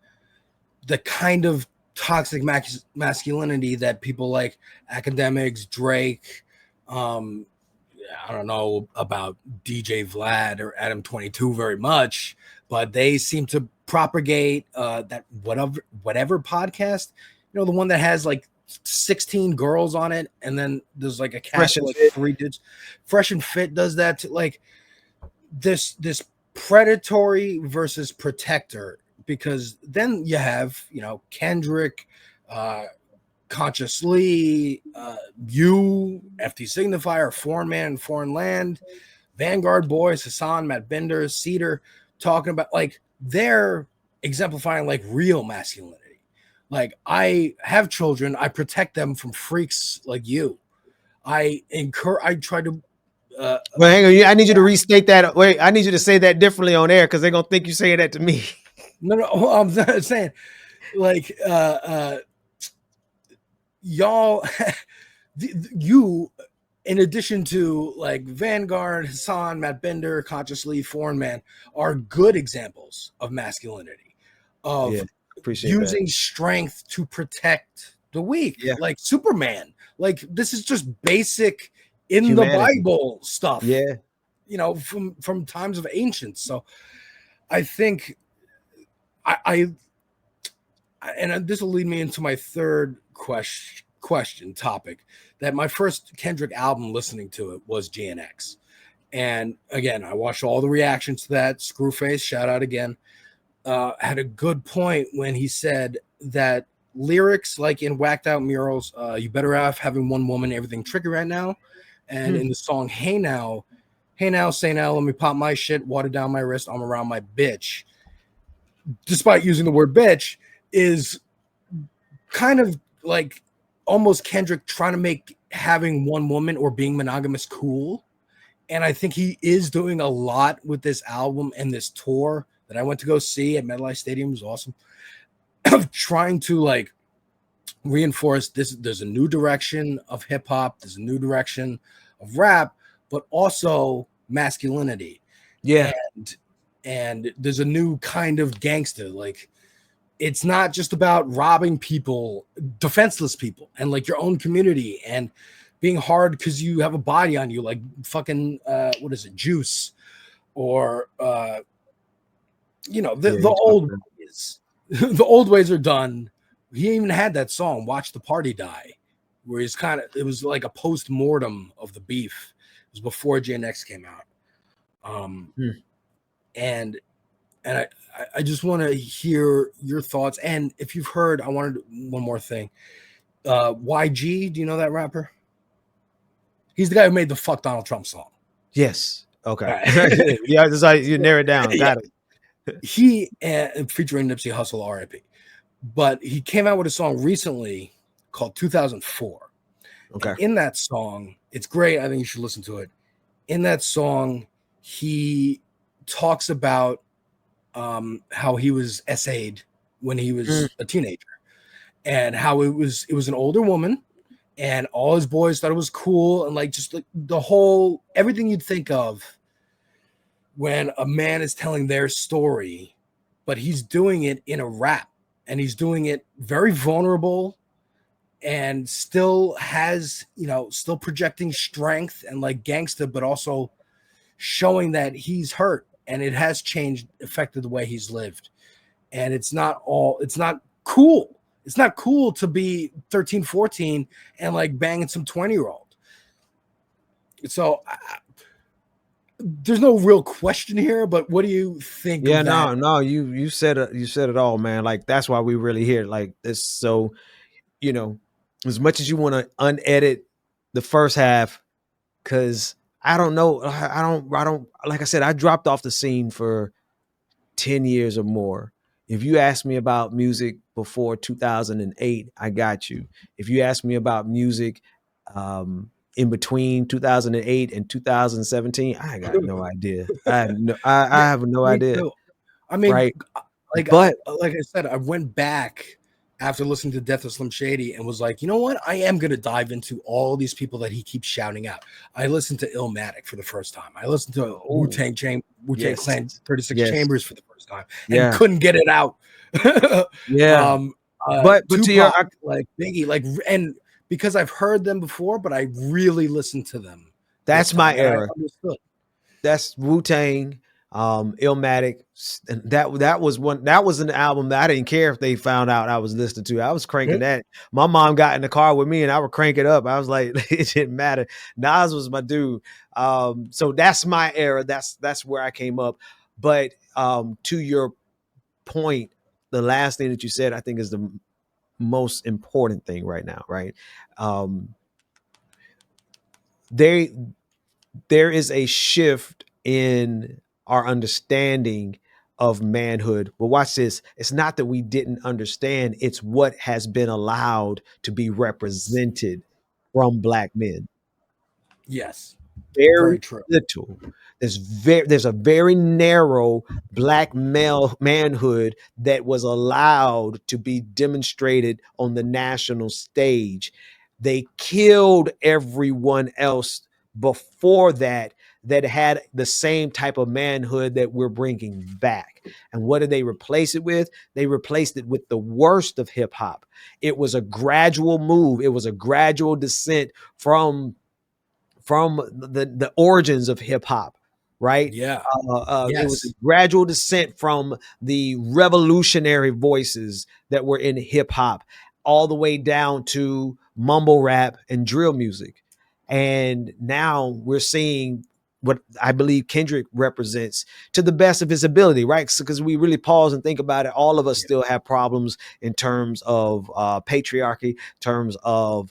[SPEAKER 1] the kind of toxic masculinity that people like akademiks, Drake, I don't know about DJ Vlad or Adam 22 very much, but they seem to propagate that whatever podcast, the one that has like 16 girls on it, and then there's like a cast of like 3 dudes. Fresh and Fit does that to, like, this predatory versus protector, because then you have Kendrick, Consciously, you, FT Signifier, Foreign Man, Foreign Land, Vanguard Boys, Hassan, Matt Bender, Cedar, talking about, like, they're exemplifying like real masculinity. Like, I have children, I protect them from freaks like you. I try to
[SPEAKER 2] well, hang on, I need you to restate that. Wait, I need you to say that differently on air, because they're gonna think you're saying that to me.
[SPEAKER 1] No, I'm saying, like, y'all, you, in addition to like Vanguard, Hassan, Matt Bender, Consciously, Foreign Man, are good examples of masculinity, of using strength to protect the weak, like Superman. Like, this is just basic in humanity. The Bible stuff, from times of ancients. So I think and this will lead me into my third question topic, that my first Kendrick album listening to it was GNX. And again, I watched all the reactions to that. Screwface, shout out again, had a good point when he said that lyrics like in Whacked Out Murals, you better off having one woman, everything tricky right now. And in the song Hey Now, say now, let me pop my shit, water down my wrist, I'm around my bitch, despite using the word bitch, is kind of like almost Kendrick trying to make having one woman or being monogamous cool. And I think he is doing a lot with this album and this tour that I went to go see at MetLife Stadium. It was awesome. Of trying to like reinforce this. There's a new direction of hip hop. There's a new direction of rap, but also masculinity.
[SPEAKER 2] Yeah.
[SPEAKER 1] And there's a new kind of gangster. Like, it's not just about robbing people, defenseless people, and like your own community, and being hard because you have a body on you, like fucking what is it, Juice, or the old ways. The old ways are done. He even had that song, Watch the Party Die, where he's it was like a post-mortem of the beef. It was before GNX came out. And I just want to hear your thoughts. And if you've heard, I wanted one more thing. YG, do you know that rapper? He's the guy who made the Fuck Donald Trump song.
[SPEAKER 2] Yes. Okay. Right. Yeah, you narrow it down. Got it.
[SPEAKER 1] He, featuring Nipsey Hussle, R.I.P. but he came out with a song recently called 2004. And
[SPEAKER 2] Okay.
[SPEAKER 1] in that song, it's great. I think you should listen to it. In that song, he talks about how he was SA'd when he
[SPEAKER 2] Mm.
[SPEAKER 1] was a teenager, and how it was an older woman, and all his boys thought it was cool, and like just like the whole everything you'd think of when a man is telling their story, but he's doing it in a rap, and he's doing it very vulnerable, and still has, still projecting strength and like gangsta, but also showing that he's hurt and it has changed, affected the way he's lived. And it's not cool. It's not cool to be 13, 14 and like banging some 20-year-old. So there's no real question here, but what do you think
[SPEAKER 2] Yeah,
[SPEAKER 1] of that?
[SPEAKER 2] no, you said it, you said it all, man. Like that's why we really here. Like this, so you know, as much as you want to unedit the first half, because I don't know, I don't. Like I said, I dropped off the scene for 10 years or more. If you ask me about music before 2008, I got you. If you ask me about music in between 2008 and 2017, I got no idea.
[SPEAKER 1] Yeah,
[SPEAKER 2] I have no
[SPEAKER 1] me
[SPEAKER 2] idea,
[SPEAKER 1] too. I mean,
[SPEAKER 2] right?
[SPEAKER 1] like
[SPEAKER 2] But
[SPEAKER 1] like I said, I went back after listening to Death of Slim Shady and was like, you know what? I am gonna dive into all these people that he keeps shouting out. I listened to Illmatic for the first time. I listened to
[SPEAKER 2] oh,
[SPEAKER 1] Wu Tang
[SPEAKER 2] yes,
[SPEAKER 1] Clan 36
[SPEAKER 2] yes,
[SPEAKER 1] Chambers for the first time and
[SPEAKER 2] yeah,
[SPEAKER 1] couldn't get it out.
[SPEAKER 2] yeah.
[SPEAKER 1] um,
[SPEAKER 2] But to your
[SPEAKER 1] Tupac, like Biggie, like, and because I've heard them before, but I really listened to them this
[SPEAKER 2] that's my
[SPEAKER 1] time and I
[SPEAKER 2] era.
[SPEAKER 1] understood.
[SPEAKER 2] That's Wu Tang, Illmatic. And that was one. That was an album that I didn't care if they found out I was listening to. I was cranking that. My mom got in the car with me, and I would crank it up. I was like, it didn't matter. Nas was my dude. So that's my era. That's where I came up. But to your point, the last thing that you said, I think, is the most important thing right now. Right? Um, they there is a shift in our understanding of manhood. But watch this. It's not that we didn't understand, it's what has been allowed to be represented from black men.
[SPEAKER 1] Yes,
[SPEAKER 2] Very
[SPEAKER 1] very true.
[SPEAKER 2] little. There's a very narrow black male manhood that was allowed to be demonstrated on the national stage. They killed everyone else before that that had the same type of manhood that we're bringing back. And what did they replace it with? They replaced it with the worst of hip hop. It was a gradual move. It was a gradual descent from the origins of hip hop, right?
[SPEAKER 1] Yeah.
[SPEAKER 2] It was a
[SPEAKER 1] Yes.
[SPEAKER 2] gradual descent from the revolutionary voices that were in hip hop, all the way down to mumble rap and drill music. And now we're seeing what I believe Kendrick represents to the best of his ability, right? Because we really pause and think about it, all of us
[SPEAKER 1] Yeah.
[SPEAKER 2] still have problems in terms of patriarchy, terms of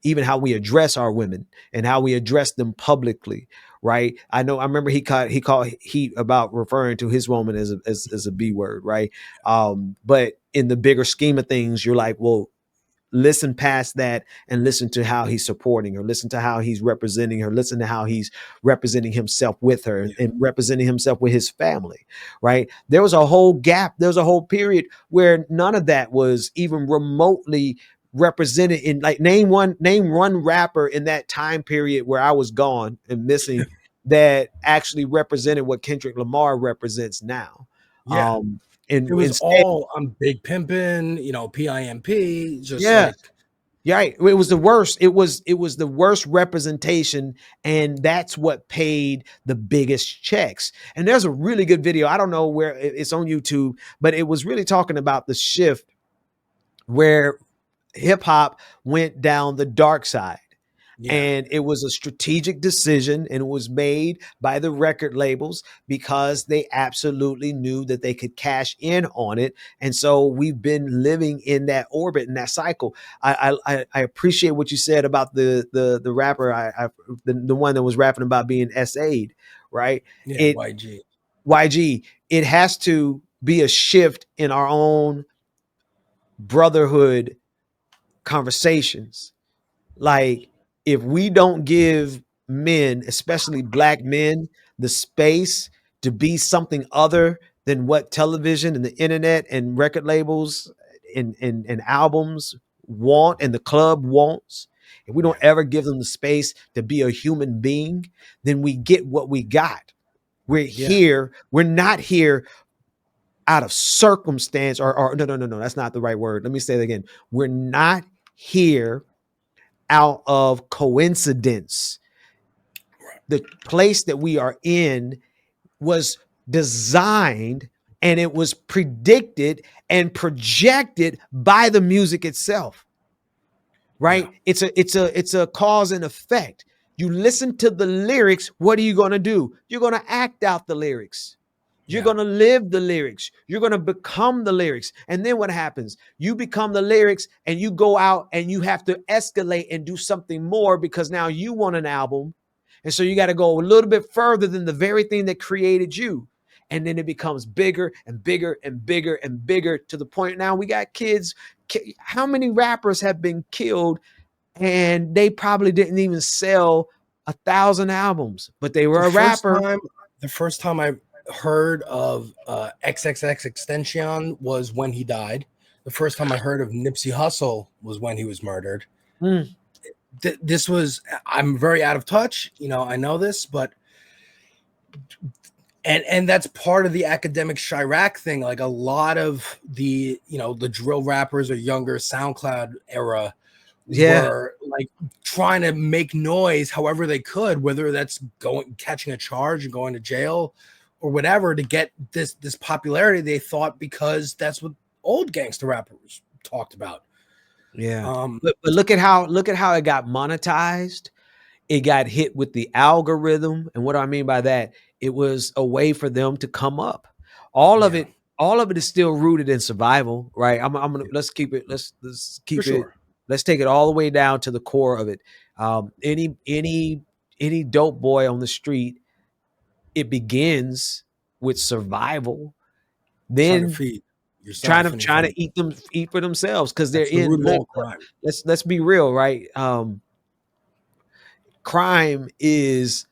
[SPEAKER 2] even how we address our women and how we address them publicly, right? I remember he called heat about referring to his woman as a B word, right? But in the bigger scheme of things, you're like, well, listen past that and listen to how he's supporting her, listen to how he's representing her, listen to how he's representing himself with her
[SPEAKER 1] Yeah.
[SPEAKER 2] and representing himself with his family, right? There was a whole gap, there was a whole period where none of that was even remotely represented. In like, name one rapper in that time period where I was gone and missing that actually represented what Kendrick Lamar represents now.
[SPEAKER 1] Yeah.
[SPEAKER 2] um
[SPEAKER 1] It
[SPEAKER 2] and
[SPEAKER 1] was
[SPEAKER 2] instead,
[SPEAKER 1] all I'm big pimpin', PIMP, just
[SPEAKER 2] yeah.
[SPEAKER 1] like
[SPEAKER 2] Yeah, right. It was the worst. It was the worst representation, and that's what paid the biggest checks. And there's a really good video. I don't know where it's on YouTube, but it was really talking about the shift where hip hop went down the dark side.
[SPEAKER 1] yeah,
[SPEAKER 2] And it was a strategic decision, and it was made by the record labels because they absolutely knew that they could cash in on it. And so we've been living in that orbit and that cycle. I appreciate what you said about the rapper, the one that was rapping about being SA'd, right?
[SPEAKER 1] yeah,
[SPEAKER 2] It
[SPEAKER 1] YG.
[SPEAKER 2] YG, it has to. be a shift in our own brotherhood conversations. Like, if we don't give men, especially black men, the space to be something other than what television and the internet and record labels and albums want and the club wants, if we don't
[SPEAKER 1] Yeah.
[SPEAKER 2] ever give them the space to be a human being, then we get what we got. We're
[SPEAKER 1] Yeah.
[SPEAKER 2] here. We're not here out of circumstance or no, that's not the right word. Let me say it again. We're not here out of coincidence. The place that we are in was designed and it was predicted and projected by the music itself.
[SPEAKER 1] Yeah.
[SPEAKER 2] Right? It's a cause and effect. You listen to the lyrics, what are you going to do? You're going to act out the lyrics. You're
[SPEAKER 1] Yeah.
[SPEAKER 2] going to live the lyrics. You're going to become the lyrics. And then what happens? You become the lyrics and you go out and you have to escalate and do something more because now you want an album. And so you got to go a little bit further than the very thing that created you. And then it becomes bigger and bigger and bigger and bigger to the point now we got kids. How many rappers have been killed and they probably didn't even sell 1,000 albums, but they were
[SPEAKER 1] The
[SPEAKER 2] a
[SPEAKER 1] first
[SPEAKER 2] rapper?
[SPEAKER 1] time, the first time I heard of XXX Extension was when he died. The first time I heard of Nipsey Hussle was when he was murdered.
[SPEAKER 2] Mm.
[SPEAKER 1] This was, I'm very out of touch, I know this, but and that's part of the academic Chirac thing. Like a lot of the the drill rappers or younger SoundCloud era
[SPEAKER 2] Yeah.
[SPEAKER 1] were like trying to make noise however they could, whether that's catching a charge and going to jail or whatever, to get this popularity they thought, because that's what old gangster rappers talked about.
[SPEAKER 2] Yeah. But look at how it got monetized. It got hit with the algorithm. And what do I mean by that? It was a way for them to come up. All of
[SPEAKER 1] Yeah,
[SPEAKER 2] it is still rooted in survival, right? I'm gonna
[SPEAKER 1] yeah,
[SPEAKER 2] let's keep it, let's
[SPEAKER 1] for
[SPEAKER 2] keep it,
[SPEAKER 1] sure.
[SPEAKER 2] let's take it all the way down to the core of it. Any dope boy on the street, it begins with survival,
[SPEAKER 1] Trying to
[SPEAKER 2] then
[SPEAKER 1] feed yourself and your
[SPEAKER 2] trying to
[SPEAKER 1] family.
[SPEAKER 2] eat for themselves because they're
[SPEAKER 1] That's the
[SPEAKER 2] in.
[SPEAKER 1] root of all crime.
[SPEAKER 2] Let's be real, right? Crime is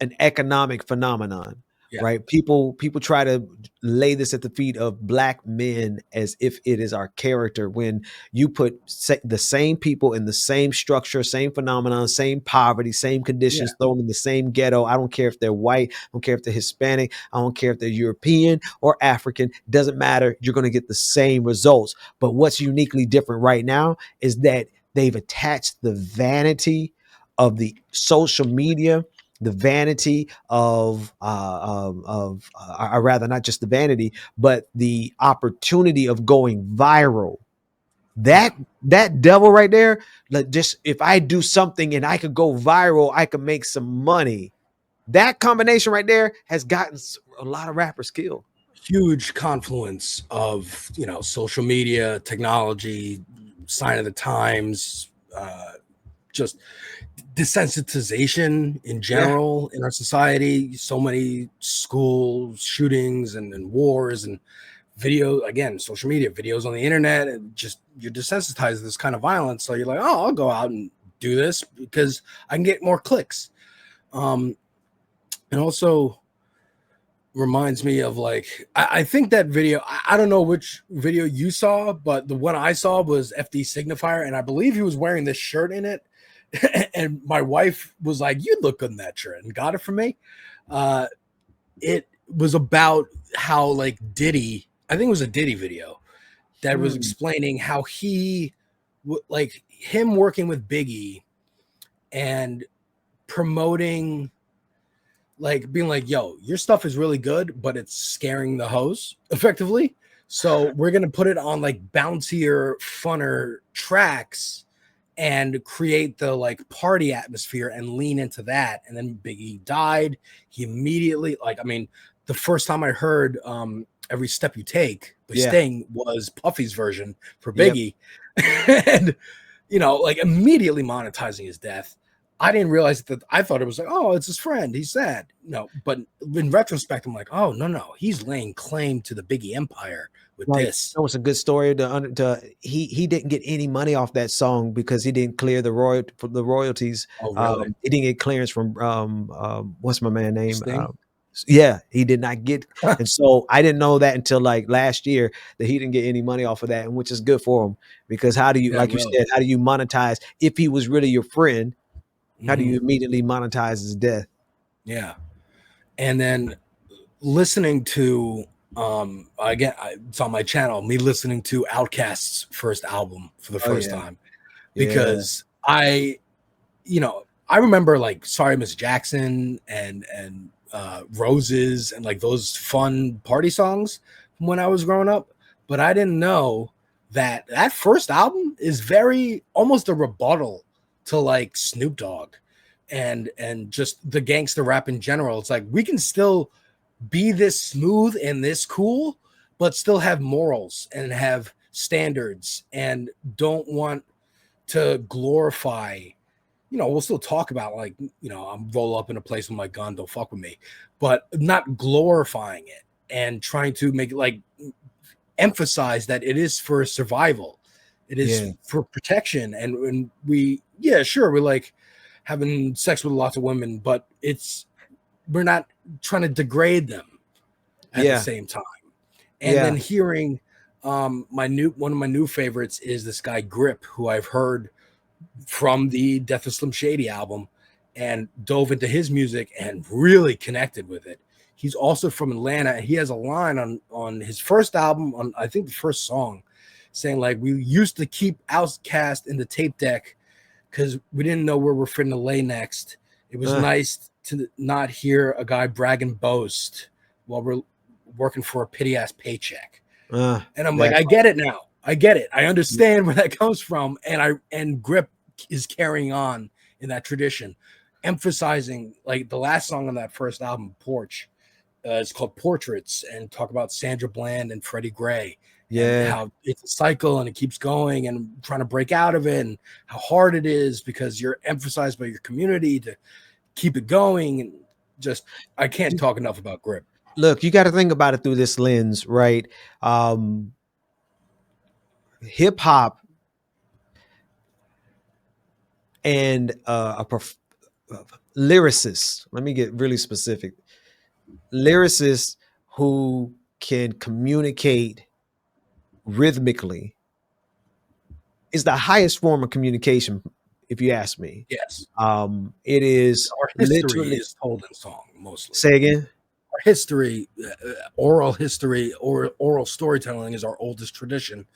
[SPEAKER 2] an economic phenomenon,
[SPEAKER 1] Yeah,
[SPEAKER 2] right? People try to lay this at the feet of black men as if it is our character. When you put the same people in the same structure, same phenomenon, same poverty, same
[SPEAKER 1] yeah,
[SPEAKER 2] conditions, thrown in the same ghetto. I don't care if they're white, I don't care if they're Hispanic, I don't care if they're European or African. Doesn't matter. You're going to get the same results. But what's uniquely different right now is that they've attached the vanity of the social media, the vanity or rather not just the vanity, but the opportunity of going viral.
[SPEAKER 1] yeah.
[SPEAKER 2] That devil right there, like, just if I do something and I could go viral, I could make some money. That combination right there has gotten a lot of rappers killed.
[SPEAKER 1] Huge confluence of social media, technology, sign of the times, just desensitization in
[SPEAKER 2] Yeah,
[SPEAKER 1] general in our society. So many school shootings and wars and social media videos on the internet, and just you're desensitized to this kind of violence. So you're like, oh, I'll go out and do this because I can get more clicks. And also reminds me of, like, I think that video, I don't know which video you saw, but the one I saw was FD Signifier, and I believe he was wearing this shirt in it. And my wife was like, you look good in that shirt, and got it for me. It was about how, like, Diddy, I think it was a Diddy video that was
[SPEAKER 2] hmm.
[SPEAKER 1] explaining how like him working with Biggie and promoting, like being like, yo, your stuff is really good, but it's scaring the hoes effectively. So we're going to put it on like bouncier, funner tracks and create the like party atmosphere and lean into that. And then Biggie died. He immediately, like, I mean, the first time I heard Every Step You Take by
[SPEAKER 2] Yeah,
[SPEAKER 1] Sting was Puffy's version for
[SPEAKER 2] yep.
[SPEAKER 1] Biggie. And, like, immediately monetizing his death. I didn't realize that. I thought it was like, oh, it's his friend. He's sad. No, but in retrospect, I'm like, oh no, he's laying claim to the Biggie empire with
[SPEAKER 2] Right.
[SPEAKER 1] this.
[SPEAKER 2] That was a good story he didn't get any money off that song because he didn't clear the royalties.
[SPEAKER 1] Oh, really?
[SPEAKER 2] He didn't get clearance from what's my man name?
[SPEAKER 1] Sting?
[SPEAKER 2] Yeah, he did not get, and so I didn't know that until like last year that he didn't get any money off of that, and which is good for him because how do you,
[SPEAKER 1] Yeah,
[SPEAKER 2] like you
[SPEAKER 1] really.
[SPEAKER 2] said, how do you monetize if he was really your friend? How do
[SPEAKER 1] Mhm.
[SPEAKER 2] you immediately monetize his death?
[SPEAKER 1] Yeah. And then listening to again, it's on my channel, me listening to Outkast's first album for the
[SPEAKER 2] Oh
[SPEAKER 1] first
[SPEAKER 2] yeah,
[SPEAKER 1] time,
[SPEAKER 2] yeah,
[SPEAKER 1] because I remember like Sorry Miss Jackson and Roses and like those fun party songs from when I was growing up, but I didn't know that that first album is very almost a rebuttal to like Snoop Dogg and just the gangster rap in general. It's like we can still be this smooth and this cool, but still have morals and have standards and don't want to glorify. We'll still talk about like, I'm roll up in a place with my gun, don't fuck with me, but not glorifying it and trying to make it like emphasize that it is for survival. It
[SPEAKER 2] yeah,
[SPEAKER 1] is for protection. And we, yeah, sure, we're like having sex with lots of women, but we're not trying to degrade them at the
[SPEAKER 2] yeah,
[SPEAKER 1] same time. And
[SPEAKER 2] yeah,
[SPEAKER 1] then hearing one of my new favorites is this guy Grip, who I've heard from the Death of Slim Shady album and dove into his music and really connected with it. He's also from Atlanta, and he has a line on his first album, on I think the first song, saying like, we used to keep Outkast in the tape deck because we didn't know where we're fitting to lay next. It was
[SPEAKER 2] uh,
[SPEAKER 1] nice to not hear a guy brag and boast while we're working for a pity ass paycheck.
[SPEAKER 2] uh,
[SPEAKER 1] And I'm like,
[SPEAKER 2] that
[SPEAKER 1] I get it now. I get it. I understand where that comes from. And Grip is carrying on in that tradition, emphasizing like the last song on that first album, Porch. It's called Portraits, and talk about Sandra Bland and Freddie Gray and
[SPEAKER 2] yeah.
[SPEAKER 1] how it's a cycle and it keeps going and trying to break out of it and how hard it is because you're emphasized by your community to keep it going. And just, I can't talk enough about Grip.
[SPEAKER 2] Look, you got to think about it through this lens, right? Um, Hip hop and lyricists. Let me get really specific. Lyricists who can communicate rhythmically is the highest form of communication, if you ask me.
[SPEAKER 1] Yes.
[SPEAKER 2] It is
[SPEAKER 1] Our history
[SPEAKER 2] literally.
[SPEAKER 1] is told in song mostly.
[SPEAKER 2] Say again.
[SPEAKER 1] Our history, oral history or oral storytelling is our oldest tradition.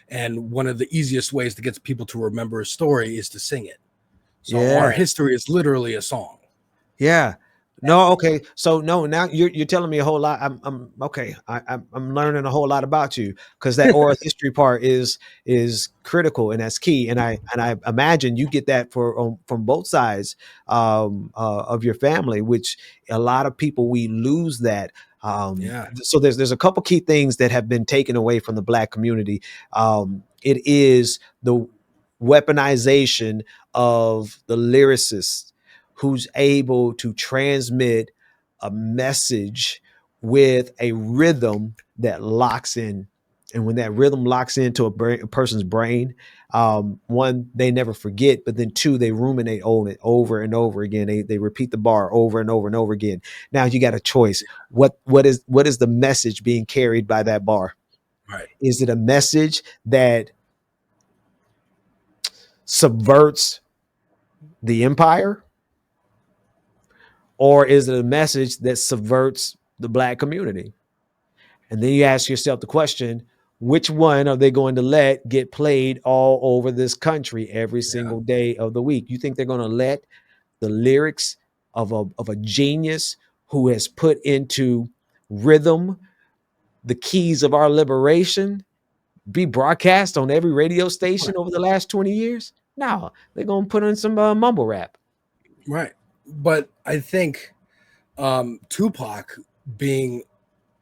[SPEAKER 1] And one of the easiest ways to get people to remember a story is to sing it. So our
[SPEAKER 2] Yeah.
[SPEAKER 1] history is literally a song.
[SPEAKER 2] Yeah. No, okay. So no, now you're telling me a whole lot. I'm okay. I'm learning a whole lot about you because that oral history part is critical and that's key. And I imagine you get that from both sides of your family, which a lot of people we lose that.
[SPEAKER 1] Yeah.
[SPEAKER 2] So there's a couple key things that have been taken away from the Black community. It is the weaponization of the lyricist who's able to transmit a message with a rhythm that locks in. And when that rhythm locks into a person's brain, one, they never forget, but then two, they ruminate on it over and over again. They repeat the bar over and over and over again. Now you got a choice. What is the message being carried by that bar?
[SPEAKER 1] Right.
[SPEAKER 2] Is it a message that subverts the empire? Or is it a message that subverts the Black community? And then you ask yourself the question, which one are they going to let get played all over this country every
[SPEAKER 1] Yeah.
[SPEAKER 2] single day of the week? You think they're going to let the lyrics of a genius who has put into rhythm the keys of our liberation be broadcast on every radio station
[SPEAKER 1] Right.
[SPEAKER 2] over the last 20 years? No, they're going to put in some mumble rap.
[SPEAKER 1] Right. But I think Tupac being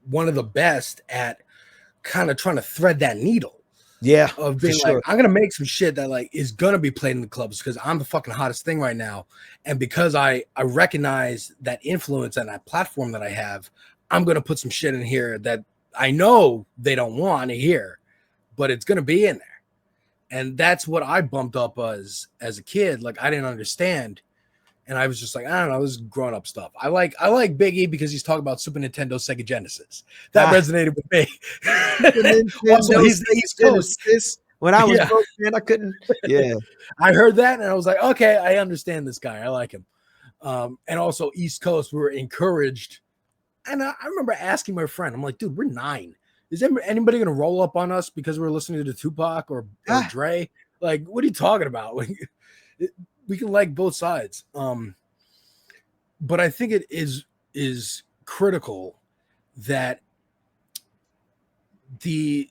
[SPEAKER 1] one of the best at kind of trying to thread that needle.
[SPEAKER 2] Yeah,
[SPEAKER 1] of
[SPEAKER 2] for
[SPEAKER 1] being like,
[SPEAKER 2] sure.
[SPEAKER 1] I'm gonna make some shit that like is gonna be played in the clubs because I'm the fucking hottest thing right now, and because I recognize that influence and that platform that I have, I'm gonna put some shit in here that I know they don't want to hear, but it's gonna be in there, and that's what I bumped up as a kid. Like I didn't understand, and I was just like, I don't know, this is grown up stuff. I like Biggie because he's talking about Super Nintendo, Sega Genesis. That
[SPEAKER 2] Ah,
[SPEAKER 1] resonated with me.
[SPEAKER 2] Super
[SPEAKER 1] Also,
[SPEAKER 2] Nintendo,
[SPEAKER 1] he's the
[SPEAKER 2] Sega
[SPEAKER 1] East Coast.
[SPEAKER 2] Genesis. When I was
[SPEAKER 1] Yeah,
[SPEAKER 2] broke, man, I couldn't. Yeah.
[SPEAKER 1] I heard that and I was like, okay, I understand this guy. I like him. And also East Coast, we were encouraged. And I remember asking my friend, I'm like, dude, we're 9. Is anybody gonna roll up on us because we're listening to Tupac or
[SPEAKER 2] Ah,
[SPEAKER 1] Dre? Like, what are you talking about? We can like both sides. But I think it is critical that the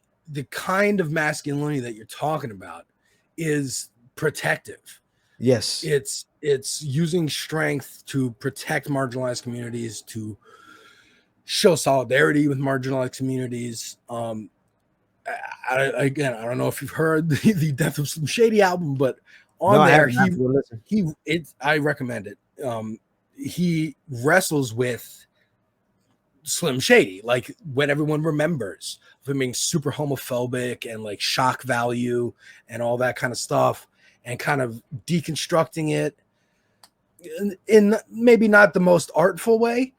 [SPEAKER 1] kind of masculinity that you're talking about is protective.
[SPEAKER 2] yes.
[SPEAKER 1] It's using strength to protect marginalized communities, to show solidarity with marginalized communities. Again, I don't know if you've heard the Death of Slim Shady album, but
[SPEAKER 2] No,
[SPEAKER 1] on
[SPEAKER 2] I
[SPEAKER 1] there
[SPEAKER 2] haven't. I have to go listen.
[SPEAKER 1] I recommend it. He wrestles with Slim Shady, like when everyone remembers of him being super homophobic and like shock value and all that kind of stuff, and kind of deconstructing it in maybe not the most artful way.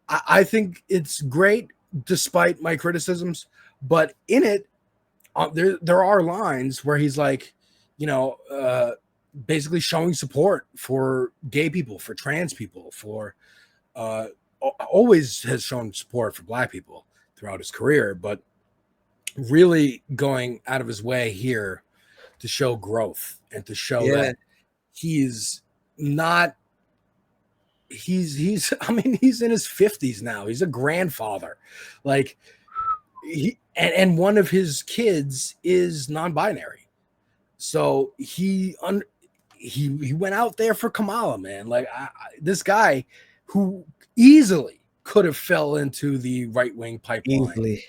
[SPEAKER 1] I think it's great despite my criticisms, but in it, there are lines where he's like, you know, basically showing support for gay people, for trans people, for uh, always has shown support for black people throughout his career, but really going out of his way here to show growth and to show
[SPEAKER 2] Yeah.
[SPEAKER 1] that he's not he's I mean he's in his 50s now. He's a grandfather. Like and one of his kids is non-binary. So he went out there for Kamala, man. Like this guy who easily could have fell into the right-wing pipeline.
[SPEAKER 2] Easily.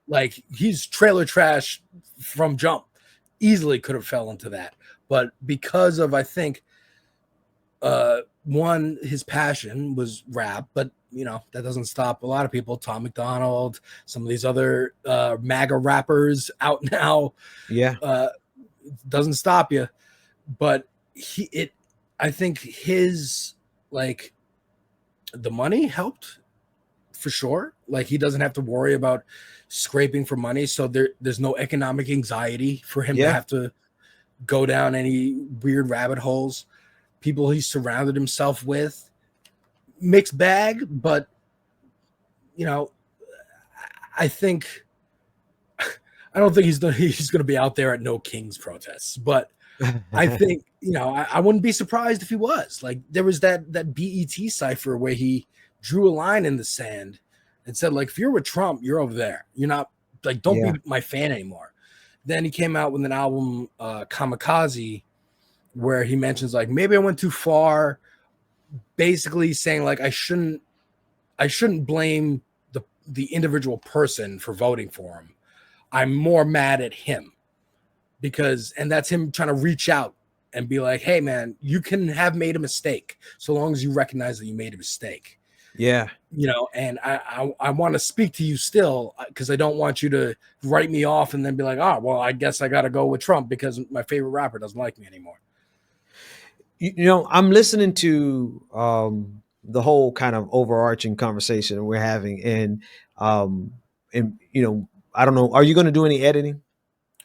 [SPEAKER 1] Like he's trailer trash from jump. Easily could have fell into that. But because of I think one, his passion was rap, but you know that doesn't stop a lot of people. Tom McDonald, some of these other MAGA rappers out now,
[SPEAKER 2] Yeah.
[SPEAKER 1] uh, doesn't stop you. But I think his like the money helped for sure. Like he doesn't have to worry about scraping for money, so there's no economic anxiety for him to
[SPEAKER 2] Yeah.
[SPEAKER 1] have to go down any weird rabbit holes. People he surrounded himself with, mixed bag, but you know, I think I don't think he's going to be out there at No Kings protests, but I think I wouldn't be surprised if he was. Like there was that BET cipher where he drew a line in the sand and said like, if you're with Trump, you're over there. You're not like don't
[SPEAKER 2] Yeah.
[SPEAKER 1] be my fan anymore. Then he came out with an album, Kamikaze, where he mentions like maybe I went too far, basically saying like I shouldn't blame the individual person for voting for him. I'm more mad at him because and that's him trying to reach out and be like, hey man, you can have made a mistake so long as you recognize that you made a mistake.
[SPEAKER 2] Yeah.
[SPEAKER 1] And I want to speak to you still because I don't want you to write me off and then be like, oh well, I guess I gotta go with Trump because my favorite rapper doesn't like me anymore.
[SPEAKER 2] I'm listening to the whole kind of overarching conversation we're having, um, and I don't know. Are you going to do any editing?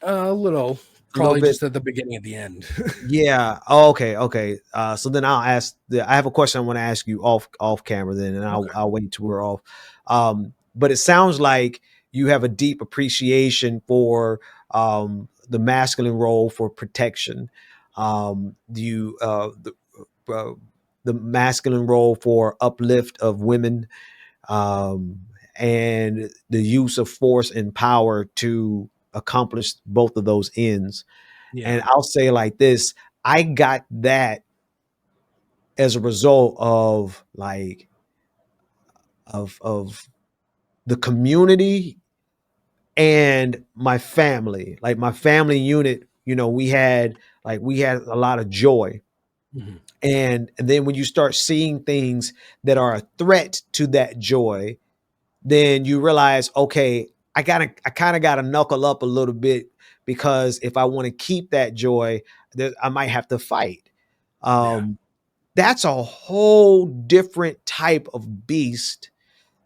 [SPEAKER 1] A little,
[SPEAKER 2] A little
[SPEAKER 1] probably
[SPEAKER 2] bit.
[SPEAKER 1] just at the beginning at the end.
[SPEAKER 2] Yeah. Oh, okay. Okay. So then I'll ask. I have a question I want to ask you off camera. Then, and I'll
[SPEAKER 1] Okay.
[SPEAKER 2] I'll wait till we're off. But it sounds like you have a deep appreciation for the masculine role for protection. Uh, the masculine role for uplift of women, um, and the use of force and power to accomplish both of those ends.
[SPEAKER 1] Yeah.
[SPEAKER 2] And I'll say like this, I got that as a result of of the community and my family, like my family unit, we had a lot of joy.
[SPEAKER 1] Mhm.
[SPEAKER 2] And then when you start seeing things that are a threat to that joy, then you realize, okay, I kind of gotta knuckle up a little bit, because if I want to keep that joy, I might have to fight.
[SPEAKER 1] Yeah.
[SPEAKER 2] Um, that's a whole different type of beast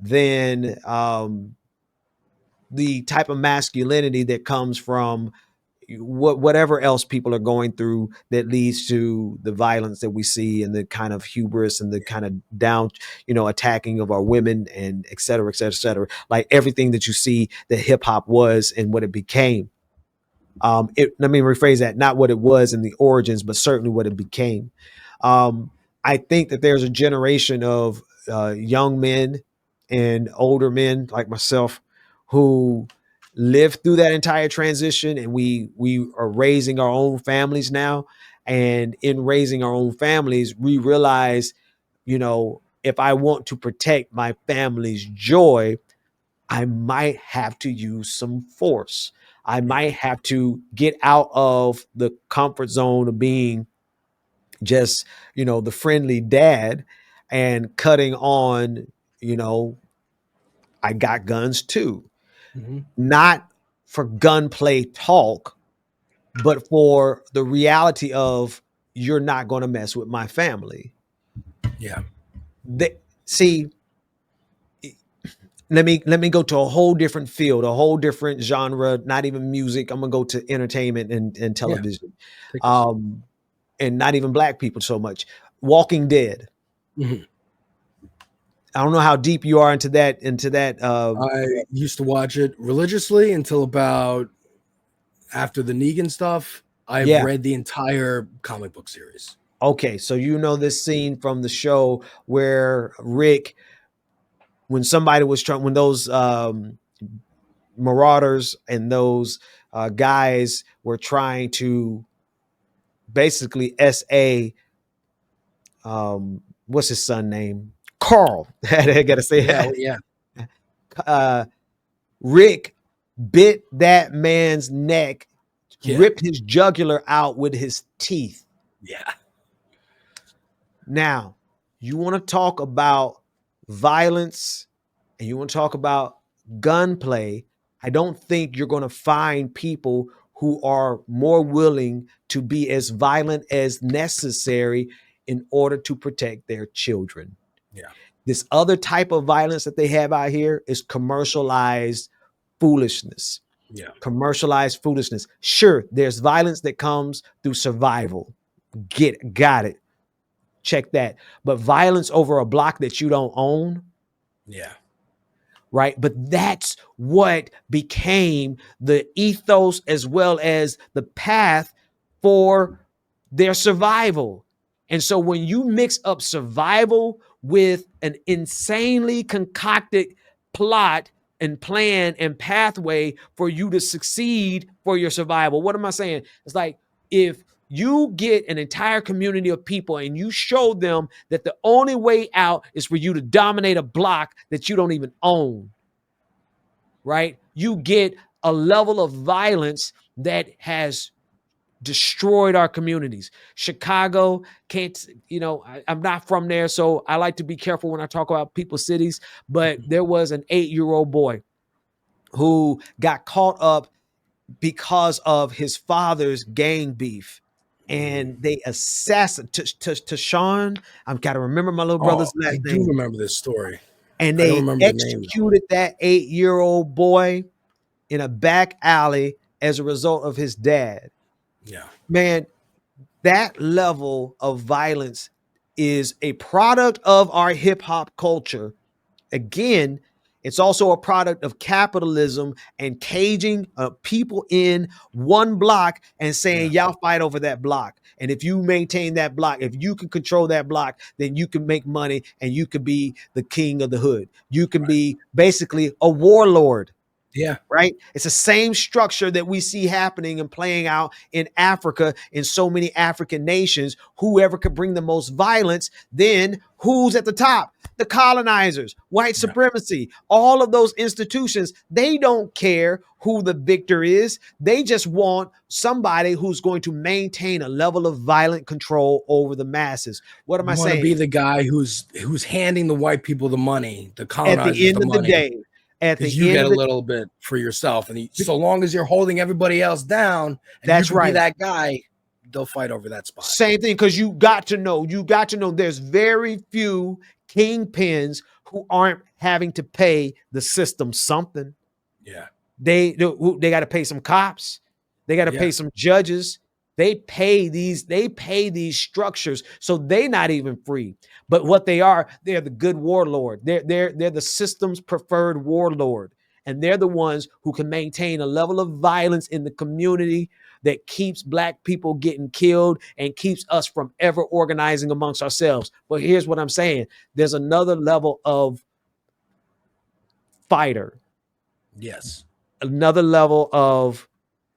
[SPEAKER 2] than the type of masculinity that comes from whatever else people are going through, that leads to the violence that we see, and the kind of hubris, and the kind of down, attacking of our women, and et cetera, et cetera, et cetera. Like everything that you see that hip hop was and what it became. Let me rephrase that: not what it was in the origins, but certainly what it became. Um, I think that there's a generation of young men and older men like myself who lived through that entire transition, and we are raising our own families now. And in raising our own families, we realize, if I want to protect my family's joy, I might have to use some force. I
[SPEAKER 1] Yeah.
[SPEAKER 2] might have to get out of the comfort zone of being just, the friendly dad, and cutting on, you know, I got guns too.
[SPEAKER 1] Mhm.
[SPEAKER 2] Not for gunplay talk, but for the reality of, you're not going to mess with my family.
[SPEAKER 1] Yeah.
[SPEAKER 2] See, let me go to a whole different field, a whole different genre, not even music. I'm gonna go to entertainment and
[SPEAKER 1] Yeah.
[SPEAKER 2] television.
[SPEAKER 1] Take us.
[SPEAKER 2] Um, and not even black people so much. Walking Dead.
[SPEAKER 1] Mhm.
[SPEAKER 2] I don't know how deep you are into that.
[SPEAKER 1] I used to watch it religiously until about after the Negan stuff. I've
[SPEAKER 2] Yeah.
[SPEAKER 1] read the entire comic book series.
[SPEAKER 2] Okay. So you know this scene from the show where Rick, when those marauders and those guys were trying to basically what's his son name? Carl. I gotta say
[SPEAKER 1] Yeah,
[SPEAKER 2] that.
[SPEAKER 1] yeah,
[SPEAKER 2] Uh, Rick bit that man's neck,
[SPEAKER 1] yeah,
[SPEAKER 2] ripped his jugular out with his teeth.
[SPEAKER 1] yeah,
[SPEAKER 2] Now, you want to talk about violence, and you want to talk about gunplay. I don't think you're going to find people who are more willing to be as violent as necessary in order to protect their children.
[SPEAKER 1] yeah,
[SPEAKER 2] This other type of violence that they have out here is commercialized foolishness.
[SPEAKER 1] yeah,
[SPEAKER 2] Commercialized foolishness. Sure, there's violence that comes through survival. Got it. Check that. But violence over a block that you don't own,
[SPEAKER 1] yeah,
[SPEAKER 2] right? But that's what became the ethos as well as the path for their survival. And so when you mix up survival with an insanely concocted plot and plan and pathway for you to succeed for your survival, what am I saying? It's like, if you get an entire community of people and you show them that the only way out is for you to dominate a block that you don't even own, right? You get a level of violence that has destroyed our communities. Chicago can't, I'm not from there, so I like to be careful when I talk about people's cities, but there was an 8-year-old boy who got caught up because of his father's gang beef.
[SPEAKER 1] mhm.
[SPEAKER 2] And they assassinated to Sean. I've got to remember my little
[SPEAKER 1] Oh,
[SPEAKER 2] brother's
[SPEAKER 1] I
[SPEAKER 2] last
[SPEAKER 1] do
[SPEAKER 2] name.
[SPEAKER 1] remember this story.
[SPEAKER 2] And
[SPEAKER 1] I don't
[SPEAKER 2] they
[SPEAKER 1] remember the name though.
[SPEAKER 2] executed that 8-year-old boy in a back alley as a result of his dad.
[SPEAKER 1] Yeah,
[SPEAKER 2] Man, that level of violence is a product of our hip hop culture. Again, it's also a product of capitalism and caging people in one block and
[SPEAKER 1] yeah,
[SPEAKER 2] saying, y'all fight over that block. And if you maintain that block, if you can control that block, then you can make money and you can be the king of the hood. You can
[SPEAKER 1] right.
[SPEAKER 2] be basically a warlord.
[SPEAKER 1] Yeah.
[SPEAKER 2] Right? It's the same structure that we see happening and playing out in Africa, in so many African nations. Whoever could bring the most violence, then who's at the top? The colonizers, white
[SPEAKER 1] Yeah.
[SPEAKER 2] supremacy, all of those institutions, they don't care who the victor is. They just want somebody who's going to maintain a level of violent control over the masses. What am
[SPEAKER 1] You
[SPEAKER 2] I
[SPEAKER 1] want to
[SPEAKER 2] saying?
[SPEAKER 1] be the guy who's handing the white people the money, the
[SPEAKER 2] At the
[SPEAKER 1] colonizers
[SPEAKER 2] end
[SPEAKER 1] the
[SPEAKER 2] of the
[SPEAKER 1] money,
[SPEAKER 2] day, at
[SPEAKER 1] because
[SPEAKER 2] the
[SPEAKER 1] you
[SPEAKER 2] end
[SPEAKER 1] get
[SPEAKER 2] of
[SPEAKER 1] a
[SPEAKER 2] the
[SPEAKER 1] little bit for yourself. And so long as you're holding everybody else down and you
[SPEAKER 2] that's
[SPEAKER 1] can be
[SPEAKER 2] right.
[SPEAKER 1] that guy, they'll fight over that spot.
[SPEAKER 2] Same thing, because you got to know there's very few kingpins who aren't having to pay the system something.
[SPEAKER 1] Yeah.
[SPEAKER 2] They got to pay some cops, they got to
[SPEAKER 1] Yeah.
[SPEAKER 2] pay some judges. They pay these structures, so they're not even free. But what they are, they're the good warlord. They're the system's preferred warlord, and they're the ones who can maintain a level of violence in the community that keeps black people getting killed and keeps us from ever organizing amongst ourselves. But here's what I'm saying: there's another level of fighter,
[SPEAKER 1] Yes.
[SPEAKER 2] another level of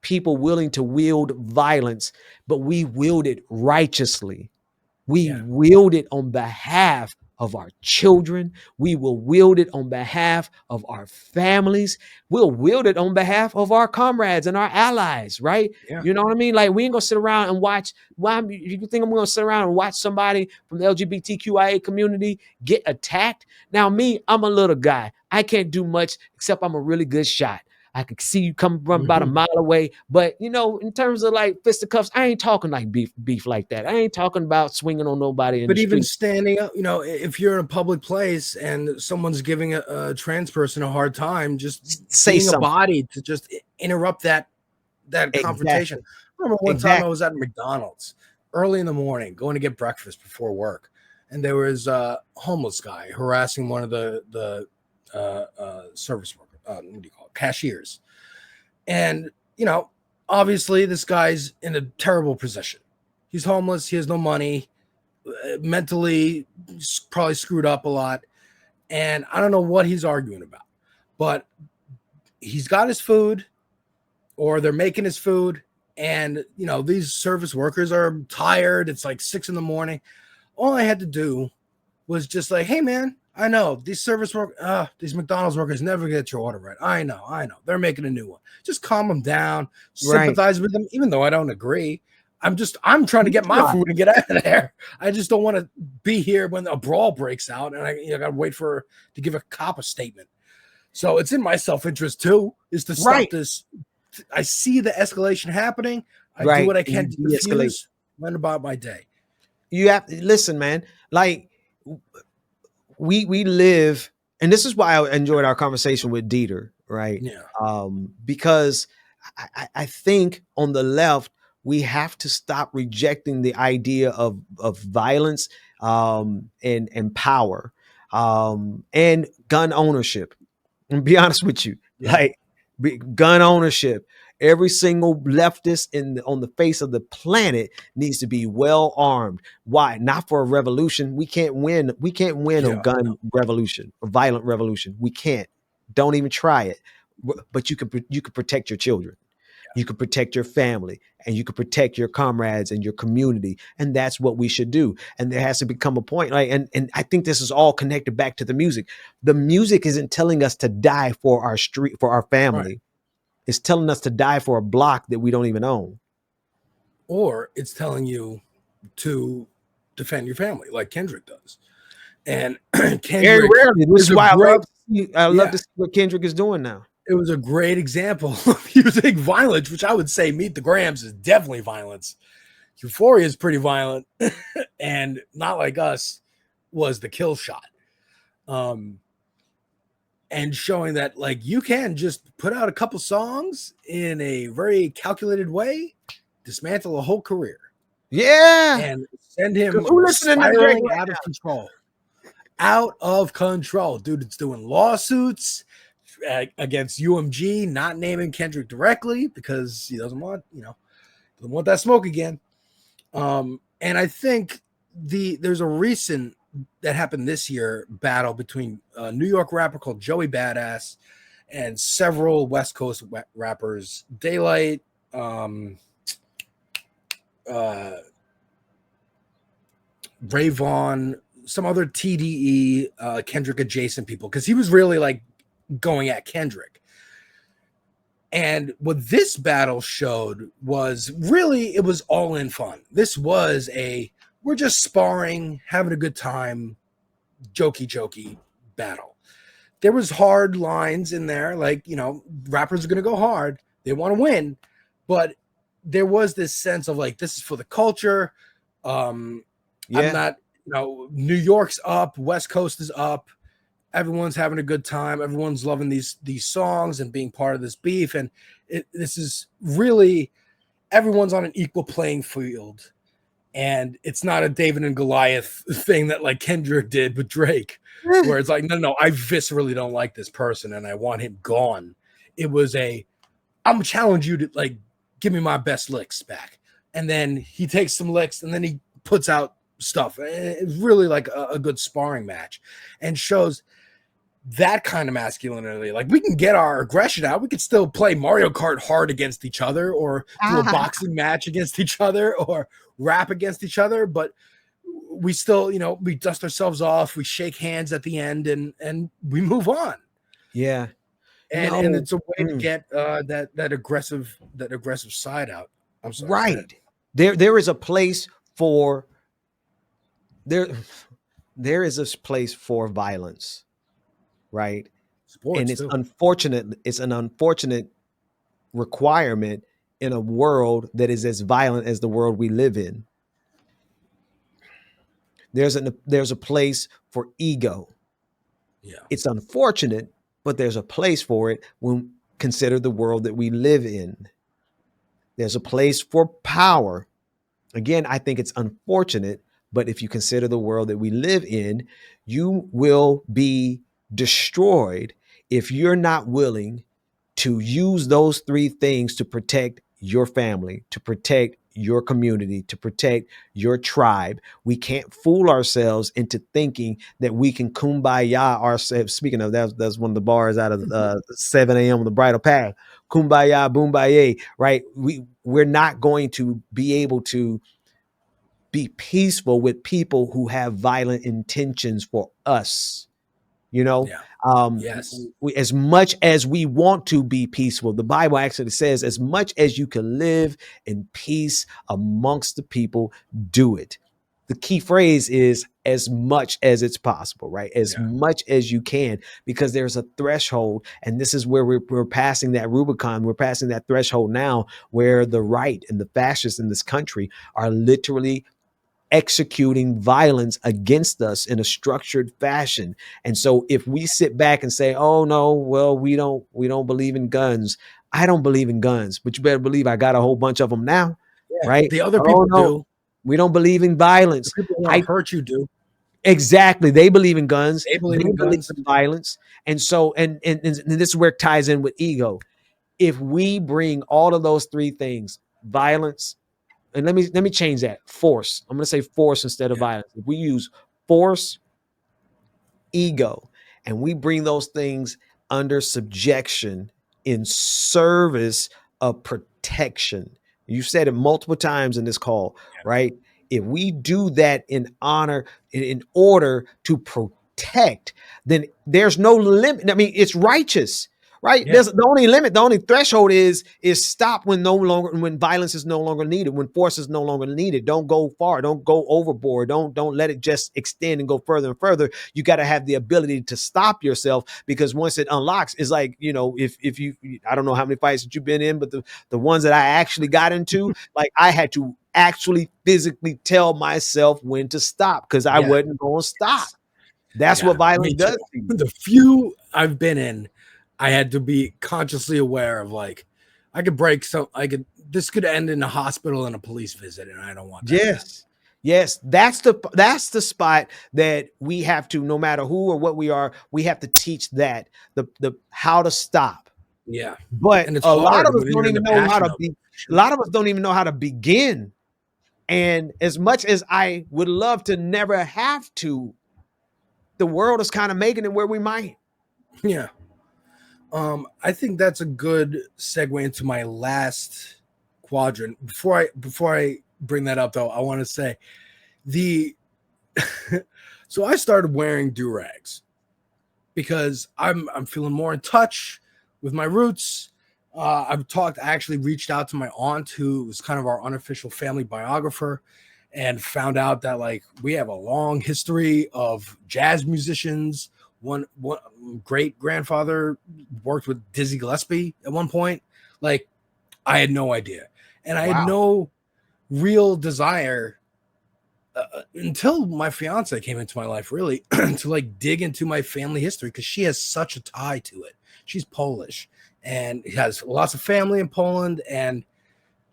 [SPEAKER 2] people willing to wield violence, but we wield it righteously. We
[SPEAKER 1] Yeah.
[SPEAKER 2] wield it on behalf of our children. We will wield it on behalf of our families. We'll wield it on behalf of our comrades and our allies, right?
[SPEAKER 1] Yeah.
[SPEAKER 2] You know what I mean? Like, we ain't gonna sit around and watch. Why you think I'm gonna sit around and watch somebody from the LGBTQIA community get attacked? Now, me, I'm a little guy. I can't do much except I'm a really good shot. I could see you come from about a
[SPEAKER 1] Mhm.
[SPEAKER 2] mile away. But in terms of like fisticuffs, I ain't talking like beef like that. I ain't talking about swinging on nobody in
[SPEAKER 1] But
[SPEAKER 2] the
[SPEAKER 1] even
[SPEAKER 2] street.
[SPEAKER 1] standing up, if you're in a public place and someone's giving a trans person a hard time, just
[SPEAKER 2] Say
[SPEAKER 1] being a
[SPEAKER 2] something.
[SPEAKER 1] body to just interrupt that confrontation.
[SPEAKER 2] Exactly.
[SPEAKER 1] I remember one time I
[SPEAKER 2] Exactly.
[SPEAKER 1] was at McDonald's early in the morning going to get breakfast before work, and there was a homeless guy harassing one of the service worker, what do you call it, cashiers. And obviously this guy's in a terrible position. He's homeless. He has no money. Mentally, probably screwed up a lot. And I don't know what he's arguing about, but he's got his food, or they're making his food. And these service workers are tired. It's like 6 a.m. All I had to do was just like, hey man, I know these these McDonald's workers never get your order right. I know. They're making a new one. Just calm them down,
[SPEAKER 2] Right.
[SPEAKER 1] sympathize with them, even though I don't agree. I'm trying to get my
[SPEAKER 2] Right.
[SPEAKER 1] food and get out of there. I just don't want to be here when a brawl breaks out and I got to wait to give a cop a statement. So it's in my self-interest too, is to stop
[SPEAKER 2] Right.
[SPEAKER 1] this. I see the escalation happening. I do
[SPEAKER 2] Right.
[SPEAKER 1] what I
[SPEAKER 2] And you
[SPEAKER 1] can to
[SPEAKER 2] de-escalate.
[SPEAKER 1] diffuse, went about my day.
[SPEAKER 2] You have to listen, man. Like, we live, and this is why I enjoyed our conversation with Dieter, right?
[SPEAKER 1] Yeah.
[SPEAKER 2] Because I think on the left we have to stop rejecting the idea of violence, and power, and gun ownership. And be honest with you,
[SPEAKER 1] Yeah.
[SPEAKER 2] like, gun ownership. Every single leftist on the face of the planet needs to be well armed. Why? Not for a revolution. We can't win. We can't win a
[SPEAKER 1] Yeah.
[SPEAKER 2] gun revolution, a violent revolution. We can't. Don't even try it. But you could protect your children. You could protect your family, and you could protect your comrades and your community. And that's what we should do. And there has to become a point. Like, and I think this is all connected back to the music. The music isn't telling us to die for our street, for our
[SPEAKER 1] Right.
[SPEAKER 2] family. It's telling us to die for a block that we don't even own.
[SPEAKER 1] Or it's telling you to defend your family like Kendrick does. And
[SPEAKER 2] Very
[SPEAKER 1] Kendrick
[SPEAKER 2] rarely. This
[SPEAKER 1] is
[SPEAKER 2] is
[SPEAKER 1] a
[SPEAKER 2] why
[SPEAKER 1] great,
[SPEAKER 2] I love
[SPEAKER 1] yeah,
[SPEAKER 2] to see what Kendrick is doing now.
[SPEAKER 1] it was a great example of using violence, which I would say Meet the Grams is definitely violence. Euphoria is pretty violent, and Not Like Us was the kill shot. And showing that like you can just put out a couple songs in a very calculated way, dismantle a whole career,
[SPEAKER 2] Yeah.
[SPEAKER 1] and send
[SPEAKER 2] Because
[SPEAKER 1] him
[SPEAKER 2] who listening to Drake
[SPEAKER 1] spiraling
[SPEAKER 2] right
[SPEAKER 1] out of
[SPEAKER 2] now?
[SPEAKER 1] control. Out of control, dude. It's doing lawsuits against UMG, not naming Kendrick directly because he doesn't want that smoke again. And I think there's a recent that happened this year battle between a New York rapper called Joey Badass and several West Coast rappers, Daylight, um, uh, Ray Vaughn, some other TDE, Kendrick adjacent people, because he was really like going at Kendrick. And what this battle showed was really, it was all in fun. This was we're just sparring, having a good time, jokey battle. There was hard lines in there, like, rappers are going to go hard. They want to win. But there was this sense of like, this is for the culture. I'm not, New York's up, West Coast is up. Everyone's having a good time. Everyone's loving these songs and being part of this beef. And this is really, everyone's on an equal playing field. And it's not a David and Goliath thing that like Kendrick did with Drake, where it's like, no, I viscerally don't like this person and I want him gone. It was I'm challenge you to like, give me my best licks back. And then he takes some licks and then he puts out stuff. It's really like a good sparring match and shows that kind of masculinity. Like, we can get our aggression out. We could still play Mario Kart hard against each other, or do a boxing match against each other, or rap against each other. But we still, we dust ourselves off. We shake hands at the end, and we move on.
[SPEAKER 2] Yeah,
[SPEAKER 1] and it's a way to get that aggressive side out. I'm sorry.
[SPEAKER 2] Right. There is a place for there is a place for violence. Right.
[SPEAKER 1] Sports,
[SPEAKER 2] and it's
[SPEAKER 1] too.
[SPEAKER 2] unfortunate. It's an unfortunate requirement in a world that is as violent as the world we live in. There's a place for ego.
[SPEAKER 1] Yeah.
[SPEAKER 2] It's unfortunate, but there's a place for it when consider the world that we live in. There's a place for power. Again, I think it's unfortunate, but if you consider the world that we live in, you will be destroyed if you're not willing to use those three things to protect your family, to protect your community, to protect your tribe. We can't fool ourselves into thinking that we can kumbaya ourselves. Speaking of that, that's one of the bars out of 7 a.m. on the Bridal Path. Kumbaya, boombaye, right? We're not going to be able to be peaceful with people who have violent intentions for us.
[SPEAKER 1] Yes.
[SPEAKER 2] As much as we want to be peaceful, the Bible actually says, as much as you can live in peace amongst the people, do it. The key phrase is as much as it's possible, right? As much as you can, because there's a threshold. And this is where we're passing that Rubicon. We're passing that threshold now where the right and the fascists in this country are literally executing violence against us in a structured fashion. And so if we sit back and say, oh no, well, we don't believe in guns. I don't believe in guns, but you better believe I got a whole bunch of them now. Right.
[SPEAKER 1] The other people do.
[SPEAKER 2] We don't believe in violence.
[SPEAKER 1] The people who want to hurt you do.
[SPEAKER 2] Exactly. They believe in guns.
[SPEAKER 1] They believe in
[SPEAKER 2] violence. And so, and this is where it ties in with ego. If we bring all of those three things, violence, and let me change that. Force. I'm going to say force instead of violence. If we use force, ego, and we bring those things under subjection in service of protection. You said it multiple times in this call, right? If we do that in honor, in order to protect, then there's no limit. I mean, it's righteous. Right. There's the only limit, the only threshold is stop when violence is no longer needed, when force is no longer needed. Don't go far. Don't go overboard. Don't let it just extend and go further and further. You got to have the ability to stop yourself, because once it unlocks, it's like, if you, I don't know how many fights that you've been in, but the ones that I actually got into, like, I had to actually physically tell myself when to stop, because I wasn't going to stop. That's what violence does to you.
[SPEAKER 1] The few I've been in, I had to be consciously aware of, like, this could end in a hospital and a police visit, and I don't want that.
[SPEAKER 2] Yes. That's the spot that we have to, no matter who or what we are, we have to teach that the how to stop.
[SPEAKER 1] Yeah.
[SPEAKER 2] But a lot of us don't even know how to be. A lot of us don't even know how to begin. And as much as I would love to never have to, the world is kind of making it where we might.
[SPEAKER 1] Yeah. I think that's a good segue into my last quadrant. Before I bring that up, though, I want to say the so I started wearing do rags because I'm feeling more in touch with my roots. I actually reached out to my aunt, who was kind of our unofficial family biographer, and found out that like we have a long history of jazz musicians. One great grandfather worked with Dizzy Gillespie at one point. Like I had no idea, and I had
[SPEAKER 2] Wow.
[SPEAKER 1] no real desire until my fiance came into my life, really, to like dig into my family history because she has such a tie to it. She's Polish and has lots of family in Poland, and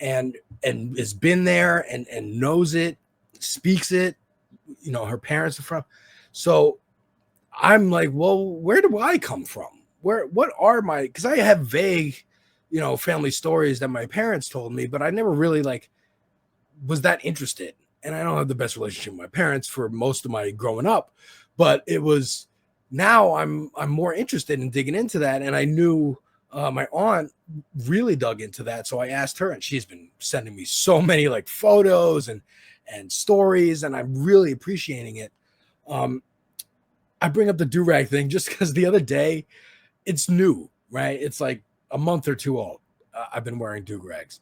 [SPEAKER 1] has been there and knows it, speaks it. You know, her parents are from. So I'm like, well, where do I come from? What are my? Because I have vague, family stories that my parents told me, but I never really like was that interested. And I don't have the best relationship with my parents for most of my growing up, but it was now I'm more interested in digging into that. And I knew my aunt really dug into that, so I asked her, and she's been sending me so many like photos and stories, and I'm really appreciating it. Um, I bring up the do rag thing just because the other day it's new, right? It's like a month or two old. I've been wearing do rags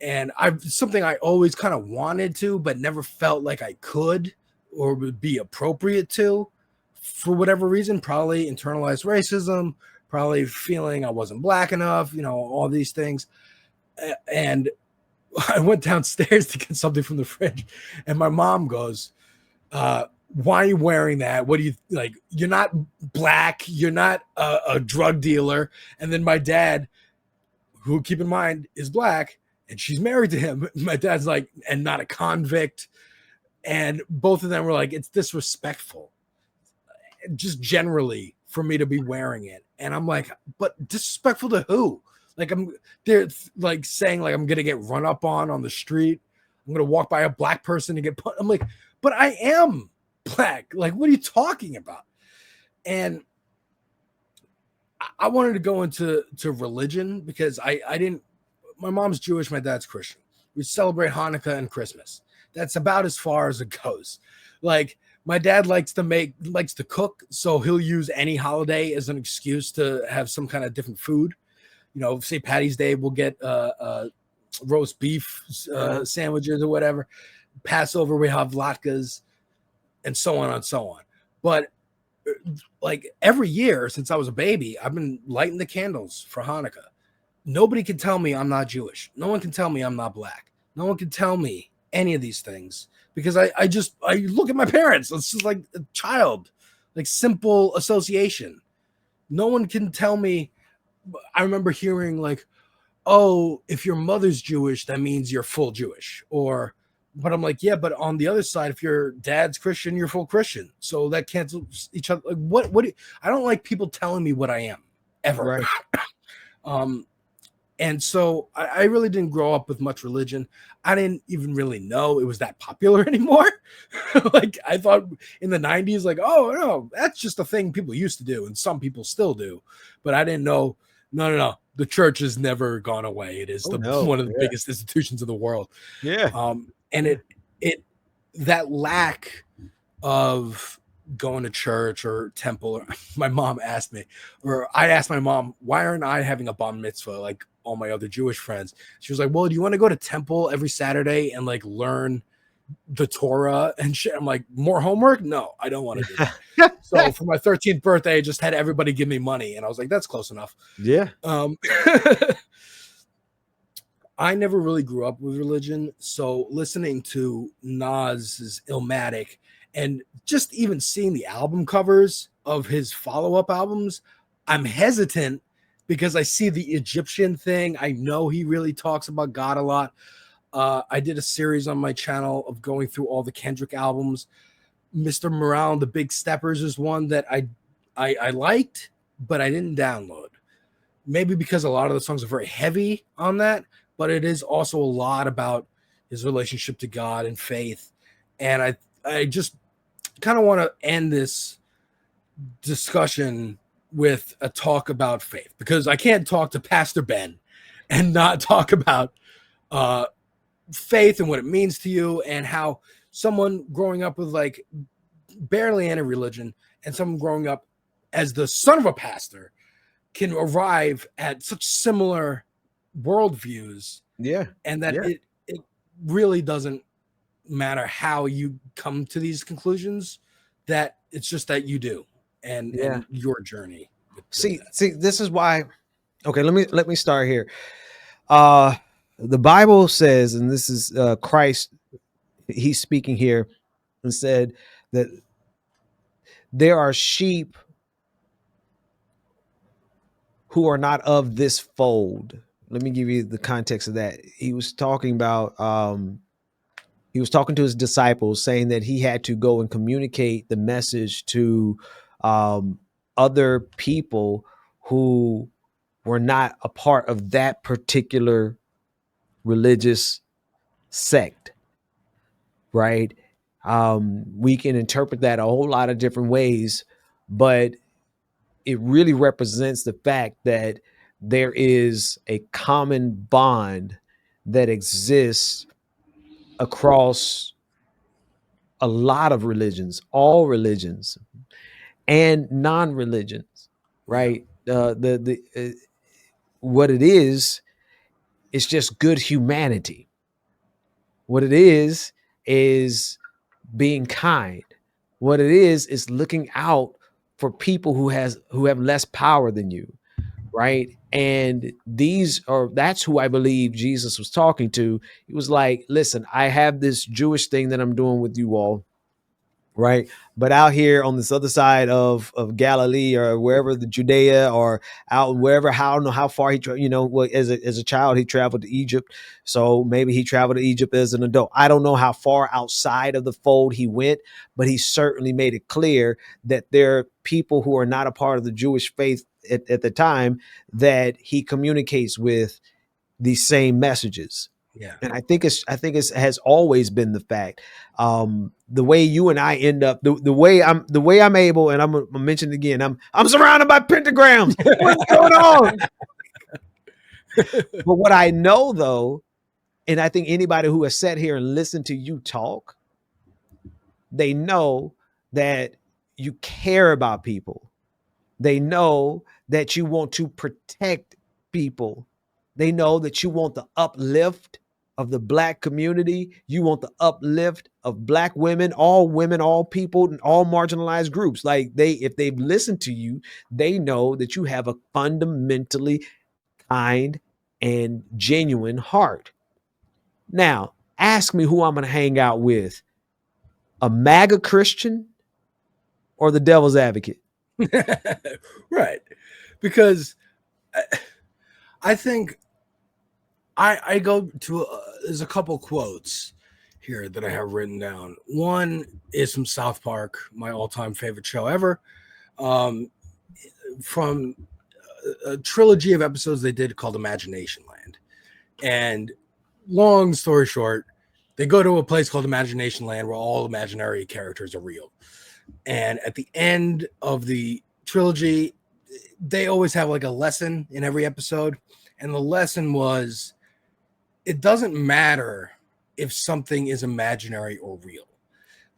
[SPEAKER 1] and I've something I always kind of wanted to, but never felt like I could or would be appropriate to for whatever reason. Probably internalized racism, probably feeling I wasn't black enough, all these things. And I went downstairs to get something from the fridge, and my mom goes, why are you wearing that? What do you like? You're not black, you're not a drug dealer. And then my dad, who keep in mind is black, and she's married to him. My dad's like, and not a convict. And both of them were like, it's disrespectful, just generally for me to be wearing it. And I'm like, but disrespectful to who? Like they're like saying like I'm gonna get run up on the street. I'm gonna walk by a black person and get put. I'm like, but I am black. Like, what are you talking about? And I wanted to go into religion because I didn't. My mom's Jewish, my dad's Christian. We celebrate Hanukkah and Christmas. That's about as far as it goes. Like my dad likes to cook, so he'll use any holiday as an excuse to have some kind of different food. St. Patty's Day, we'll get roast beef sandwiches or whatever. Passover, we have latkes, and so on and so on. But like every year since I was a baby, I've been lighting the candles for Hanukkah. Nobody can tell me I'm not Jewish. No one can tell me I'm not black. No one can tell me any of these things because I look at my parents. It's just like a child, like simple association. No one can tell me. I remember hearing like, oh, if your mother's Jewish, that means you're full Jewish. But I'm like, yeah, but on the other side, if your dad's Christian, you're full Christian. So that cancels each other. Like, I don't like people telling me what I am ever.
[SPEAKER 2] Right.
[SPEAKER 1] And so I really didn't grow up with much religion. I didn't even really know it was that popular anymore. Like I thought in the 90s, like, oh no, that's just a thing people used to do. And some people still do. But I didn't know, no. The church has never gone away. It is one of the biggest institutions in the world.
[SPEAKER 2] Yeah.
[SPEAKER 1] And it that lack of going to church or temple, or my mom asked me, or I asked my mom, why aren't I having a bar mitzvah like all my other Jewish friends? She was like, well, do you want to go to temple every Saturday and like learn the Torah and shit? I'm like, more homework? No, I don't want to do that. So for my 13th birthday, I just had everybody give me money, and I was like, that's close enough.
[SPEAKER 2] Yeah.
[SPEAKER 1] I never really grew up with religion, so listening to Nas's Illmatic and just even seeing the album covers of his follow-up albums, I'm hesitant because I see the Egyptian thing. I know he really talks about God a lot. I did a series on my channel of going through all the Kendrick albums. Mr. Morale and the Big Steppers is one that I liked, but I didn't download. Maybe because a lot of the songs are very heavy on that, but it is also a lot about his relationship to God and faith. And I just kind of want to end this discussion with a talk about faith, because I can't talk to Pastor Ben and not talk about uh, faith and what it means to you, and how someone growing up with like barely any religion and someone growing up as the son of a pastor can arrive at such similar worldviews,
[SPEAKER 2] Yeah.
[SPEAKER 1] and that
[SPEAKER 2] Yeah.
[SPEAKER 1] it really doesn't matter how you come to these conclusions, that it's just that you do,
[SPEAKER 2] Yeah.
[SPEAKER 1] and your journey with doing
[SPEAKER 2] See,
[SPEAKER 1] that.
[SPEAKER 2] this is why. Okay, let me start here. Uh the Bible says, and this is Christ, he's speaking here, and said that there are sheep who are not of this fold. Let me give you the context of that. He was talking about he was talking to his disciples, saying that he had to go and communicate the message to um, other people who were not a part of that particular religious sect, right? We can interpret that a whole lot of different ways, but it really represents the fact that there is a common bond that exists across a lot of religions, all religions, and non-religions,
[SPEAKER 1] Yeah,
[SPEAKER 2] right? What it is, it's just good humanity. What it is being kind. What it is looking out for people who have less power than you, right? And that's who I believe Jesus was talking to. He was like, listen, I have this Jewish thing that I'm doing with you all, right? But out here on this other side of Galilee, or wherever, the Judea, or out wherever, how I don't know how far he as a child he traveled to Egypt, so maybe he traveled to Egypt as an adult. I don't know how far outside of the fold he went, but he certainly made it clear that there are people who are not a part of the Jewish faith at the time that he communicates with these same messages.
[SPEAKER 1] yeah.
[SPEAKER 2] And I think it has always been the fact. The way you and I end up, the way I'm able, and I'm gonna mention it again. I'm surrounded by pentagrams. What's going on? But what I know though, and I think anybody who has sat here and listened to you talk, they know that you care about people. They know that you want to protect people. They know that you want the uplift of the Black community. You want the uplift of Black women, all people, and all marginalized groups. Like, if they've listened to you, they know that you have a fundamentally kind and genuine heart. Now, ask me who I'm going to hang out with: a MAGA Christian or the devil's advocate?
[SPEAKER 1] Right, because I think I go to there's a couple quotes here that I have written down. One is from South Park, my all-time favorite show ever, um, from a trilogy of episodes they did called Imagination Land. And long story short, they go to a place called Imagination Land where all imaginary characters are real. And at the end of the trilogy, they always have like a lesson in every episode. And the lesson was, it doesn't matter if something is imaginary or real,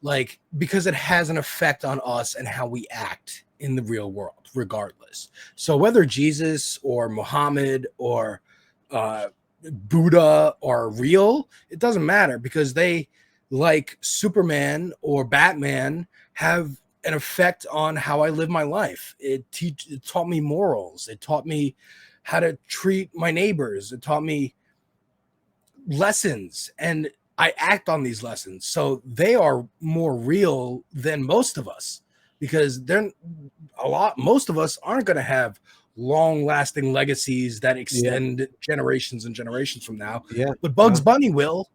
[SPEAKER 1] like, because it has an effect on us and how we act in the real world, regardless. So whether Jesus or Muhammad or Buddha are real, it doesn't matter, because they, like Superman or Batman, have an effect on how I live my life. It taught me morals. It taught me how to treat my neighbors. It taught me lessons, and I act on these lessons. So they are more real than most of us, because most of us aren't going to have long lasting legacies that
[SPEAKER 2] Yeah,
[SPEAKER 1] extend generations and generations from now.
[SPEAKER 2] yeah,
[SPEAKER 1] But
[SPEAKER 2] yeah.
[SPEAKER 1] Bugs Bunny will,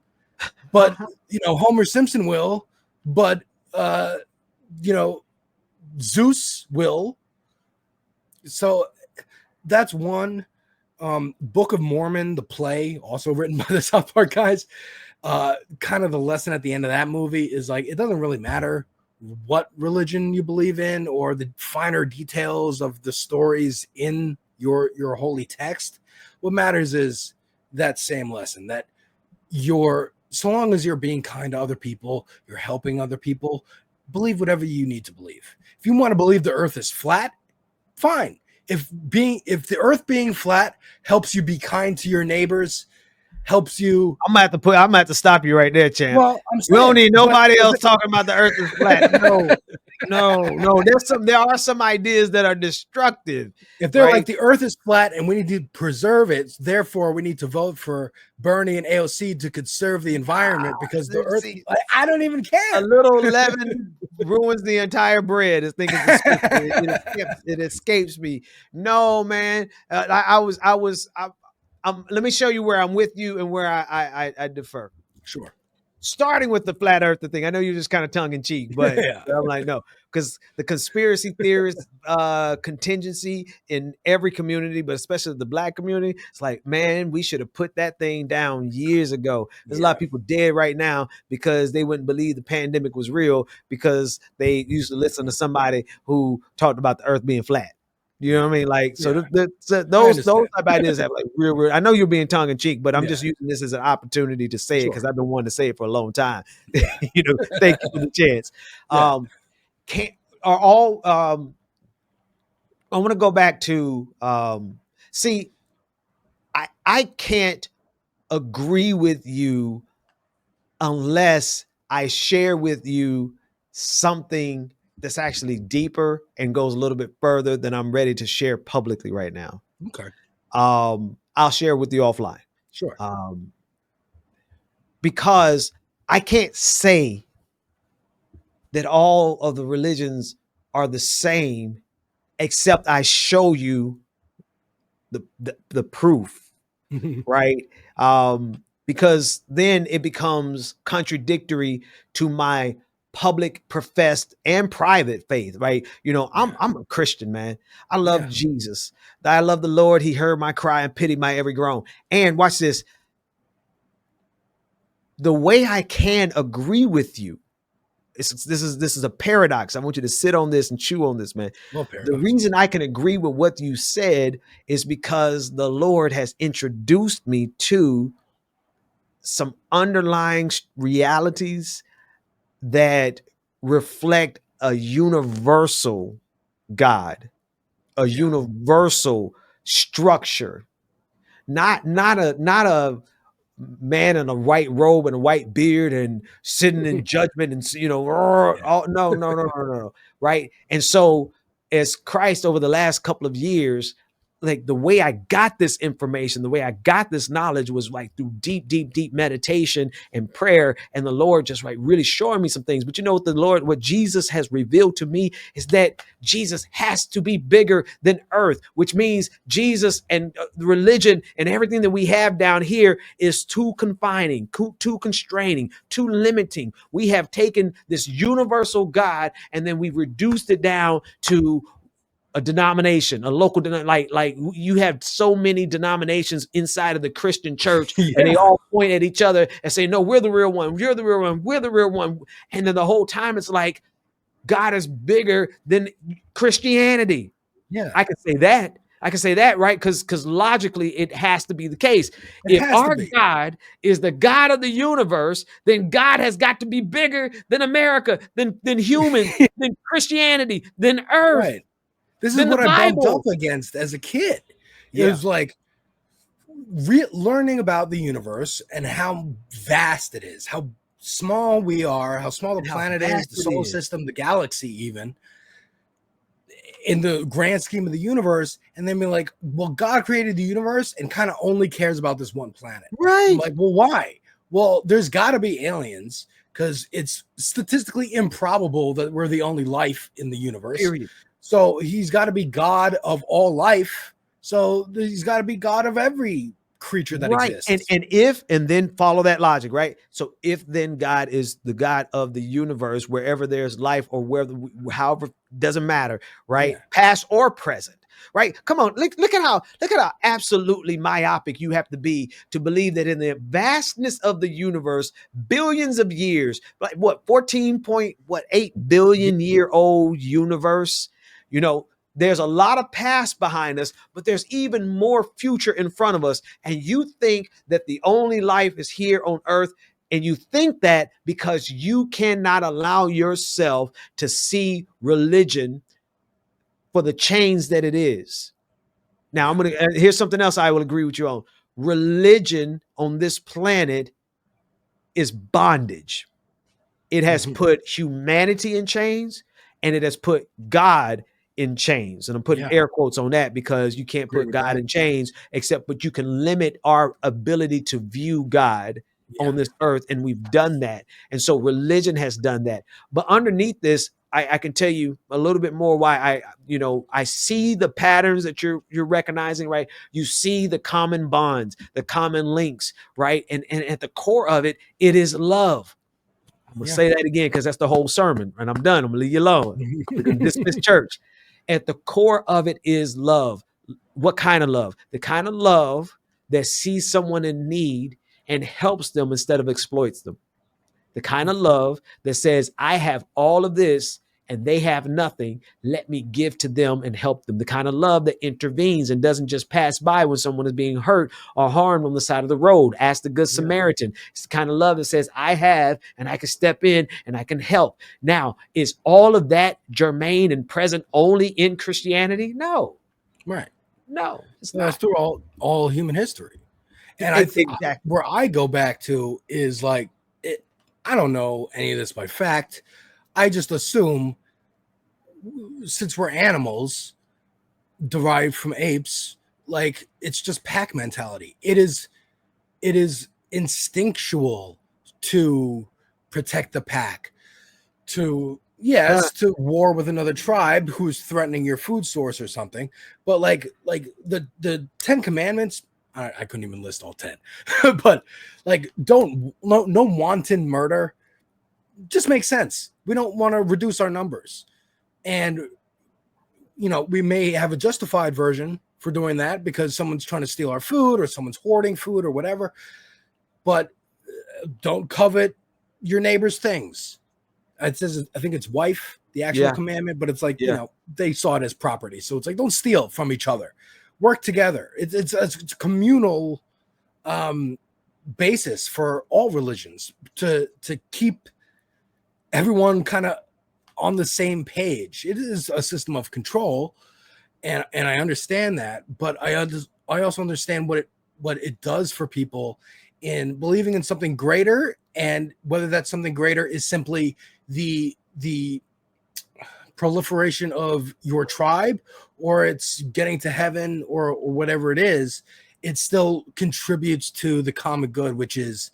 [SPEAKER 1] but Homer Simpson will, but you know, Zeus will. So that's one. Book of Mormon, the play, also written by the South Park guys. Kind of the lesson at the end of that movie is like, it doesn't really matter what religion you believe in or the finer details of the stories in your holy text. What matters is that same lesson, that you're, so long as you're being kind to other people, you're helping other people, believe whatever you need to believe. If you want to believe the earth is flat, fine. If the earth being flat helps you be kind to your neighbors, helps you.
[SPEAKER 2] I'm gonna have to stop you right there, champ.
[SPEAKER 1] Well, I'm
[SPEAKER 2] We don't
[SPEAKER 1] saying,
[SPEAKER 2] need
[SPEAKER 1] but
[SPEAKER 2] nobody else talking about the earth is flat. No. There are some ideas that are destructive.
[SPEAKER 1] if they're
[SPEAKER 2] Right?
[SPEAKER 1] like the earth is flat and we need to preserve it, therefore we need to vote for Bernie and AOC to conserve the environment because the earth,
[SPEAKER 2] See,
[SPEAKER 1] I don't even
[SPEAKER 2] a
[SPEAKER 1] care.
[SPEAKER 2] little leaven ruins the entire bread. I think it escapes me. No, man. Let me show you where I'm with you and where I defer.
[SPEAKER 1] Sure.
[SPEAKER 2] Starting with the flat earther thing, I know you're just kind of tongue in cheek, but
[SPEAKER 1] Yeah.
[SPEAKER 2] I'm like, no, because the conspiracy theorist contingency in every community, but especially the Black community, it's like, man, we should have put that thing down years ago. There's a lot of people dead right now because they wouldn't believe the pandemic was real because they used to listen to somebody who talked about the earth being flat. You know what I mean? Like, so those type of ideas have like real. I know you're being tongue in cheek, but I'm just using this as an opportunity to say it because I've been wanting to say it for a long time. You know, thank you for the chance. Can't are all. I want to go back to see. I can't agree with you unless I share with you something that's actually deeper and goes a little bit further than I'm ready to share publicly right now.
[SPEAKER 1] Okay.
[SPEAKER 2] I'll share with you offline.
[SPEAKER 1] Sure.
[SPEAKER 2] Because I can't say that all of the religions are the same except I show you the proof, right? Because then it becomes contradictory to my public, professed, and private faith, right? You know, I'm a Christian, man. I love Jesus. I love the Lord. He heard my cry and pitied my every groan. And watch this. The way I can agree with you, this is a paradox. I want you to sit on this and chew on this, man. The reason I can agree with what you said is because the Lord has introduced me to some underlying realities that reflect a universal God, a universal structure, not a man in a white robe and a white beard and sitting in judgment and no, right? And so as Christ over the last couple of years, like the way I got this information, the way I got this knowledge was like through deep meditation and prayer, and the Lord just like really showing me some things. But you know what Jesus has revealed to me is that Jesus has to be bigger than earth, which means Jesus and religion and everything that we have down here is too confining, too constraining, too limiting. We have taken this universal God and then we've reduced it down to a denomination, a local like you have so many denominations inside of the Christian church, and they all point at each other and say, "No, we're the real one. You're the real one. We're the real one." And then the whole time, it's like God is bigger than Christianity.
[SPEAKER 1] Yeah,
[SPEAKER 2] I can say that. I can say that, right? Because logically, it has to be the case. If our God is the God of the universe, then God has got to be bigger than America, than humans, than Christianity, than Earth.
[SPEAKER 1] Right. This is
[SPEAKER 2] than
[SPEAKER 1] what
[SPEAKER 2] the
[SPEAKER 1] I bumped
[SPEAKER 2] Bible.
[SPEAKER 1] up against as a kid. It was like learning about the universe and how vast it is, how small we are, how small the planet is, the solar system, the galaxy, even in the grand scheme of the universe. And then be like, well, God created the universe and kind of only cares about this one planet.
[SPEAKER 2] Right.
[SPEAKER 1] I'm like, well, why? Well, there's got to be aliens because it's statistically improbable that we're the only life in the universe.
[SPEAKER 2] Period.
[SPEAKER 1] So he's got to be God of all life. So he's got to be God of every creature that exists.
[SPEAKER 2] And then follow that logic, right? So if then God is the God of the universe, wherever there's life or however, doesn't matter, right? Past or present. right? Come on, look at how absolutely myopic you have to be to believe that in the vastness of the universe, billions of years, like what 14.8 billion year old universe, you know, there's a lot of past behind us, but there's even more future in front of us. And you think that the only life is here on earth. And you think that because you cannot allow yourself to see religion for the chains that it is. Now, here's something else I will agree with you on. Religion on this planet is bondage. It has put humanity in chains, and it has put God in chains. And I'm putting
[SPEAKER 1] Yeah,
[SPEAKER 2] air quotes on that because you can't
[SPEAKER 1] agree
[SPEAKER 2] put
[SPEAKER 1] with
[SPEAKER 2] God
[SPEAKER 1] that.
[SPEAKER 2] in chains, except but you can limit our ability to view God
[SPEAKER 1] Yeah,
[SPEAKER 2] on this earth. And we've done that. And so religion has done that. But underneath this, I can tell you a little bit more why I see the patterns that you're recognizing, right? You see the common bonds, the common links, right? And at the core of it, it is love. I'm gonna
[SPEAKER 1] yeah.
[SPEAKER 2] say that again because that's the whole sermon, and I'm done. I'm gonna leave you alone. We can dismiss church. At the core of it is love. What kind of love? The kind of love that sees someone in need and helps them instead of exploits them. The kind of love that says, I have all of this and they have nothing. Let me give to them and help them. The kind of love that intervenes and doesn't just pass by when someone is being hurt or harmed on the side of the road. Ask the Good
[SPEAKER 1] Yeah,
[SPEAKER 2] Samaritan. It's the kind of love that says, I have and I can step in and I can help. Now, is all of that germane and present only in Christianity? No,
[SPEAKER 1] right.
[SPEAKER 2] no, it's
[SPEAKER 1] That's
[SPEAKER 2] not.
[SPEAKER 1] through all human history. And
[SPEAKER 2] Exactly.
[SPEAKER 1] where I go back to is like it. I don't know any of this by fact. I just assume since we're animals derived from apes, like it's just pack mentality. It is instinctual to protect the pack, to
[SPEAKER 2] Uh,
[SPEAKER 1] yes, to war with another tribe who's threatening your food source or something. But like the 10 commandments, I couldn't even list all 10. But like don't no wanton murder just makes sense. We don't want to reduce our numbers. And we may have a justified version for doing that because someone's trying to steal our food or someone's hoarding food or whatever. But don't covet your neighbor's things. It says, I think it's wife, the actual
[SPEAKER 2] yeah,
[SPEAKER 1] commandment, but it's like,
[SPEAKER 2] yeah.
[SPEAKER 1] they saw it as property. So it's like, don't steal from each other, work together. It's a communal basis for all religions to keep everyone kind of on the same page. It is a system of control, and I understand that, but I also understand what it does for people in believing in something greater, and whether that something greater is simply the proliferation of your tribe, or it's getting to heaven, or whatever it is. It still contributes to the common good, which is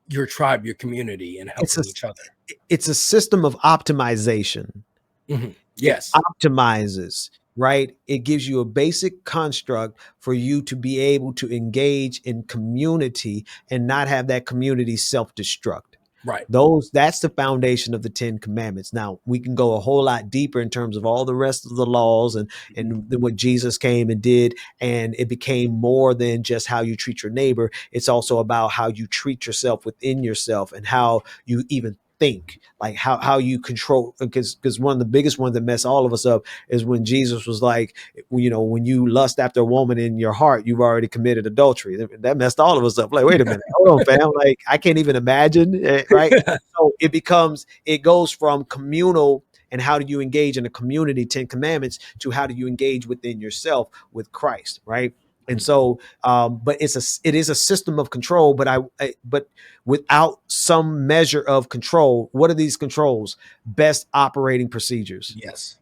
[SPEAKER 1] your tribe, your community, and
[SPEAKER 2] It's a
[SPEAKER 1] helping each other.
[SPEAKER 2] it's a system of optimization. It
[SPEAKER 1] Yes.
[SPEAKER 2] optimizes, right? It gives you a basic construct for you to be able to engage in community and not have that community self-destruct.
[SPEAKER 1] Right.
[SPEAKER 2] That's the foundation of the 10 commandments. Now we can go a whole lot deeper in terms of all the rest of the laws and then what Jesus came and did. And it became more than just how you treat your neighbor. It's also about how you treat yourself within yourself and how you even think, like how you control, because one of the biggest ones that mess all of us up is when Jesus was like, when you lust after a woman in your heart, you've already committed adultery. That messed all of us up. Like, wait a minute, hold on, fam. Like, I can't even imagine, right? So it goes from communal and how do you engage in a community, 10 commandments, to how do you engage within yourself with Christ, right? And so, but it is a system of control, but without some measure of control. What are these controls? Best operating procedures.
[SPEAKER 1] Yes.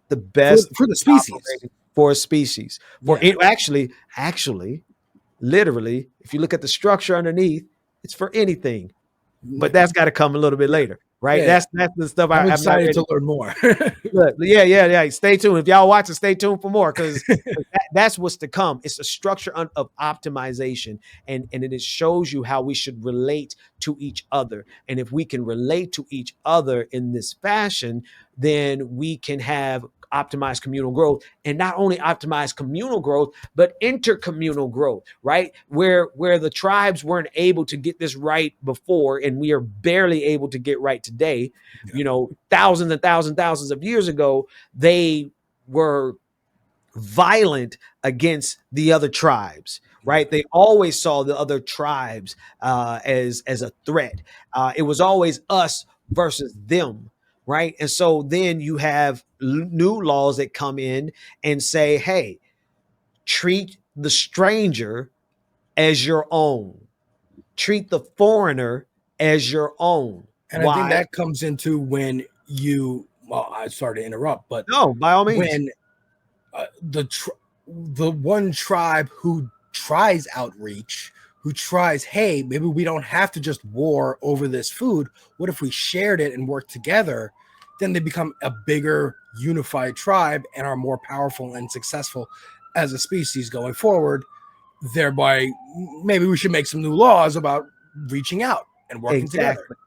[SPEAKER 2] The
[SPEAKER 1] For
[SPEAKER 2] best
[SPEAKER 1] the species.
[SPEAKER 2] operating for a species. For
[SPEAKER 1] Yeah.
[SPEAKER 2] it actually, literally, if you look at the structure underneath, it's for anything. But that's got to come a little bit
[SPEAKER 1] Yeah.
[SPEAKER 2] later, right?
[SPEAKER 1] Yeah.
[SPEAKER 2] That's the stuff
[SPEAKER 1] I'm
[SPEAKER 2] I'm not
[SPEAKER 1] excited
[SPEAKER 2] ready.
[SPEAKER 1] to learn more.
[SPEAKER 2] Look, yeah. Stay tuned. If y'all watching, stay tuned for more because that's what's to come. It's a structure of optimization, and it shows you how we should relate to each other. And if we can relate to each other in this fashion, then we can have optimize communal growth, and not only optimize communal growth, but intercommunal growth, right? Where the tribes weren't able to get this right before, and we are barely able to get right today,
[SPEAKER 1] Yeah.
[SPEAKER 2] you know, thousands and thousands of years ago, they were violent against the other tribes,
[SPEAKER 1] Yeah.
[SPEAKER 2] right? They always saw the other tribes as a threat. It was always us versus them, right? And so then you have new laws that come in and say, hey, treat the stranger as your own, treat the foreigner as your own.
[SPEAKER 1] And I think
[SPEAKER 2] Why?
[SPEAKER 1] that comes into when you, well, I sorry to interrupt, but
[SPEAKER 2] No, by all means.
[SPEAKER 1] when the one tribe who tries outreach, who tries, hey, maybe we don't have to just war over this food. What if we shared it and worked together? Then they become a bigger unified tribe and are more powerful and successful as a species going forward. Thereby, maybe we should make some new laws about reaching out and working together.
[SPEAKER 2] Exactly.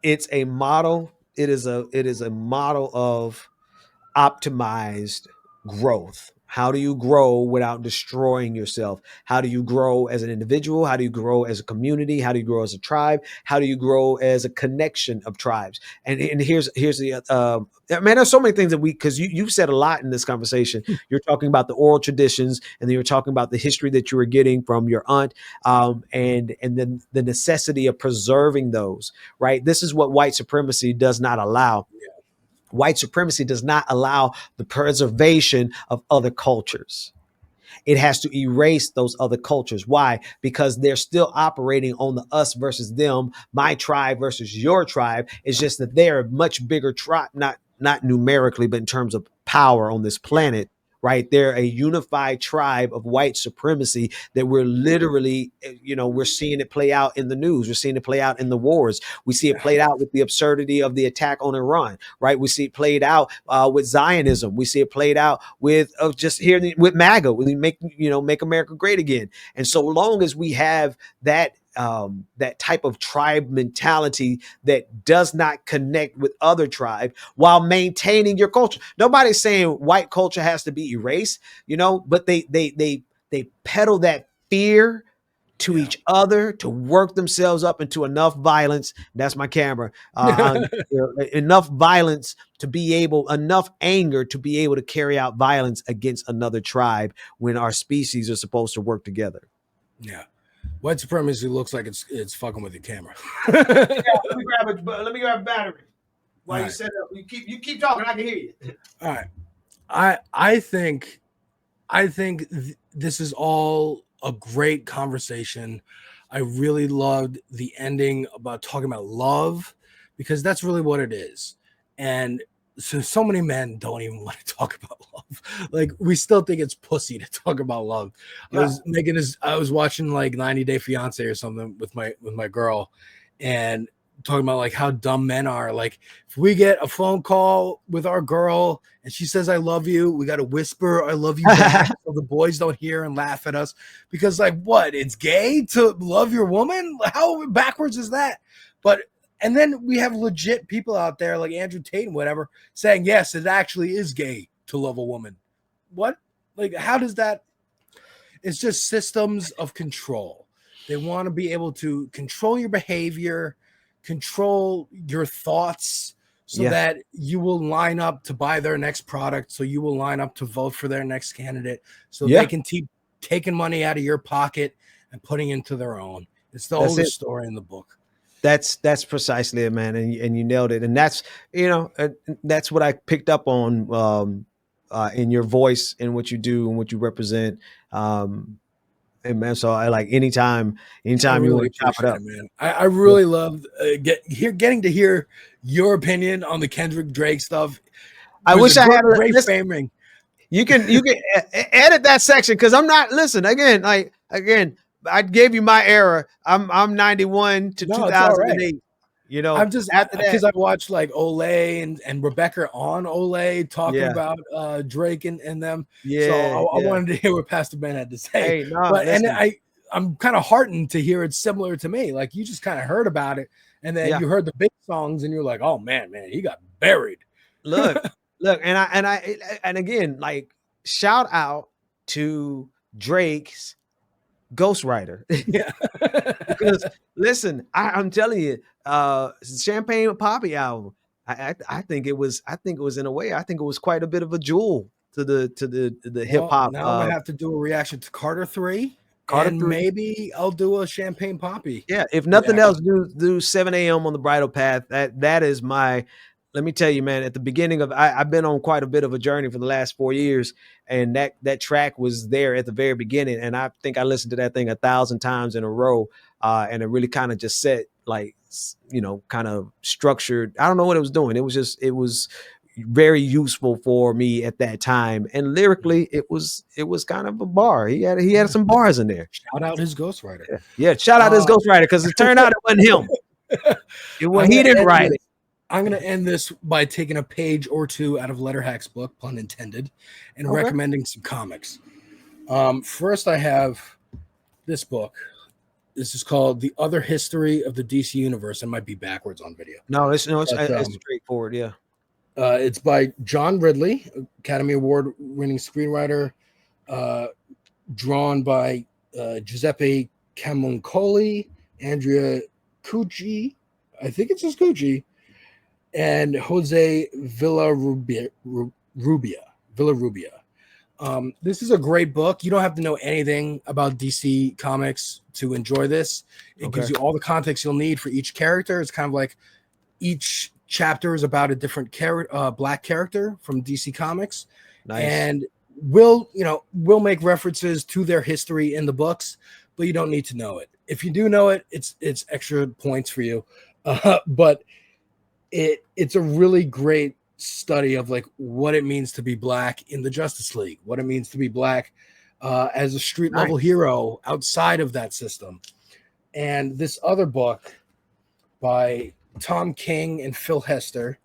[SPEAKER 2] It's a model. It is a model of optimized growth. How do you grow without destroying yourself? How do you grow as an individual? How do you grow as a community? How do you grow as a tribe? How do you grow as a connection of tribes? And here's the man. There's so many things that because you've said a lot in this conversation. You're talking about the oral traditions, and then you're talking about the history that you were getting from your aunt, and then the necessity of preserving those. Right. This is what white supremacy does not allow. White supremacy does not allow the preservation of other cultures. It has to erase those other cultures. Why? Because they're still operating on the us versus them, my tribe versus your tribe. It's just that they're a much bigger tribe, not numerically, but in terms of power on this planet. Right? They're a unified tribe of white supremacy that we're literally, we're seeing it play out in the news. We're seeing it play out in the wars. We see it played out with the absurdity of the attack on Iran. Right? We see it played out with Zionism. We see it played out with just here with MAGA. We make America great again. And so long as we have that type of tribe mentality that does not connect with other tribes while maintaining your culture. Nobody's saying white culture has to be erased, but they peddle that fear to each other to work themselves up into enough violence. That's my camera. Enough violence to be enough anger to be able to carry out violence against another tribe when our species are supposed to work together.
[SPEAKER 1] Yeah. White supremacy looks like it's fucking with your camera.
[SPEAKER 2] Let me grab a battery while you set up. You keep talking. I can hear you.
[SPEAKER 1] All right. I think this is all a great conversation. I really loved the ending about talking about love, because that's really what it is. And so many men don't even want to talk about love. Like, we still think it's pussy to talk about love. Yeah. I was watching like 90 Day Fiance or something with my girl, and talking about like how dumb men are. Like, if we get a phone call with our girl and she says I love you, we got to whisper I love you back so the boys don't hear and laugh at us, because like, what, it's gay to love your woman? How backwards is that? And then we have legit people out there like Andrew Tate and whatever saying, yes, it actually is gay to love a woman. What? Like, how does that? It's just systems of control. They want to be able to control your behavior, control your thoughts, so that you will line up to buy their next product. So you will line up to vote for their next candidate. So they can keep taking money out of your pocket and putting into their own. It's the oldest story in the book.
[SPEAKER 2] That's precisely it, man, and you nailed it. And that's that's what I picked up on in your voice and what you do and what you represent. And man, so I like anytime you want to chop it up,
[SPEAKER 1] man. I really love getting to hear your opinion on the Kendrick Drake stuff.
[SPEAKER 2] I wish I had a
[SPEAKER 1] great framing.
[SPEAKER 2] You can edit that section, because I'm not. Listen again. I gave you my era. I'm 91 to 2008.
[SPEAKER 1] I'm just because I watched like Olay and Rebecca on Olay talking about Drake and them. So I wanted to hear what Pastor Ben had to say. Hey, I'm kind of heartened to hear it's similar to me. Like, you just kind of heard about it, and then you heard the big songs, and you're like, oh man, he got buried.
[SPEAKER 2] Look, Look, and again, like, shout out to Drake's ghostwriter.
[SPEAKER 1] Yeah.
[SPEAKER 2] Because listen, I'm telling you, Champagne Poppy album, I think it was, in a way, I think it was quite a bit of a jewel to the hip
[SPEAKER 1] Well,
[SPEAKER 2] hop,
[SPEAKER 1] now I'm gonna have to do a reaction to Carter 3,
[SPEAKER 2] Carter
[SPEAKER 1] and
[SPEAKER 2] 3.
[SPEAKER 1] maybe I'll do a Champagne Poppy
[SPEAKER 2] Yeah, if nothing else,
[SPEAKER 1] reaction.
[SPEAKER 2] do 7 a.m. on the Bridal Path. That is my. Let me tell you, man. At the beginning of, I've been on quite a bit of a journey for the last 4 years, and that track was there at the very beginning, and I think I listened to that thing 1,000 times in a row, and it really kind of just set, like, kind of structured. I don't know what it was doing. It was very useful for me at that time, and lyrically, it was kind of a bar. He had
[SPEAKER 1] Yeah.
[SPEAKER 2] some bars in there.
[SPEAKER 1] Shout out his ghostwriter.
[SPEAKER 2] Yeah, shout out to his
[SPEAKER 1] Uh,
[SPEAKER 2] ghostwriter, because it turned out it wasn't him.
[SPEAKER 1] I'm
[SPEAKER 2] He
[SPEAKER 1] gonna
[SPEAKER 2] didn't
[SPEAKER 1] end
[SPEAKER 2] write
[SPEAKER 1] this.
[SPEAKER 2] it.
[SPEAKER 1] I'm gonna end this by taking a page or two out of Letterhack's book, pun intended, and
[SPEAKER 2] Okay.
[SPEAKER 1] recommending some comics. First, I have this book. This is called "The Other History of the DC Universe." It might be backwards on video.
[SPEAKER 2] No, it's
[SPEAKER 1] But,
[SPEAKER 2] it's straightforward. Yeah.
[SPEAKER 1] it's by John Ridley, Academy Award-winning screenwriter, drawn by Giuseppe Camuncoli, Andrea Cucci, I think it's just Cucci, and Jose Villarrubia. This is a great book. You don't have to know anything about DC Comics to enjoy this. It gives you all the context you'll need for each character. It's kind of like each chapter is about a different black character from DC Comics.
[SPEAKER 2] Nice.
[SPEAKER 1] And we'll make references to their history in the books, but you don't need to know it. If you do know it, it's extra points for you. But it's a really great study of, like, what it means to be black in the Justice League, what it means to be black as a street level hero outside of that system. And this other book by Tom King and Phil Hester,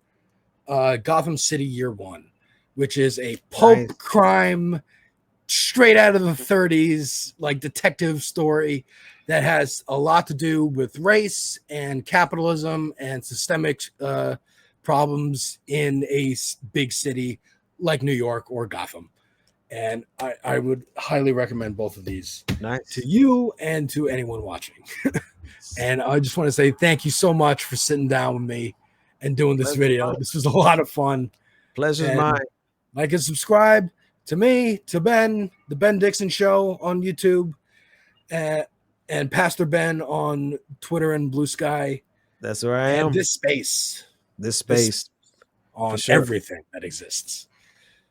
[SPEAKER 1] Gotham City Year One, which is a pulp crime straight out of the 30s, like, detective story that has a lot to do with race and capitalism and systemic problems in a big city like New York or Gotham. And I would highly recommend both of these to you and to anyone watching. And I just want to say thank you so much for sitting down with me and doing this video. This was a lot of fun.
[SPEAKER 2] Pleasure's mine.
[SPEAKER 1] Like and subscribe to me, to Ben, the Ben Dixon Show on YouTube, and Pastor Ben on Twitter and Blue Sky.
[SPEAKER 2] That's where I am.
[SPEAKER 1] This space
[SPEAKER 2] on
[SPEAKER 1] everything that exists.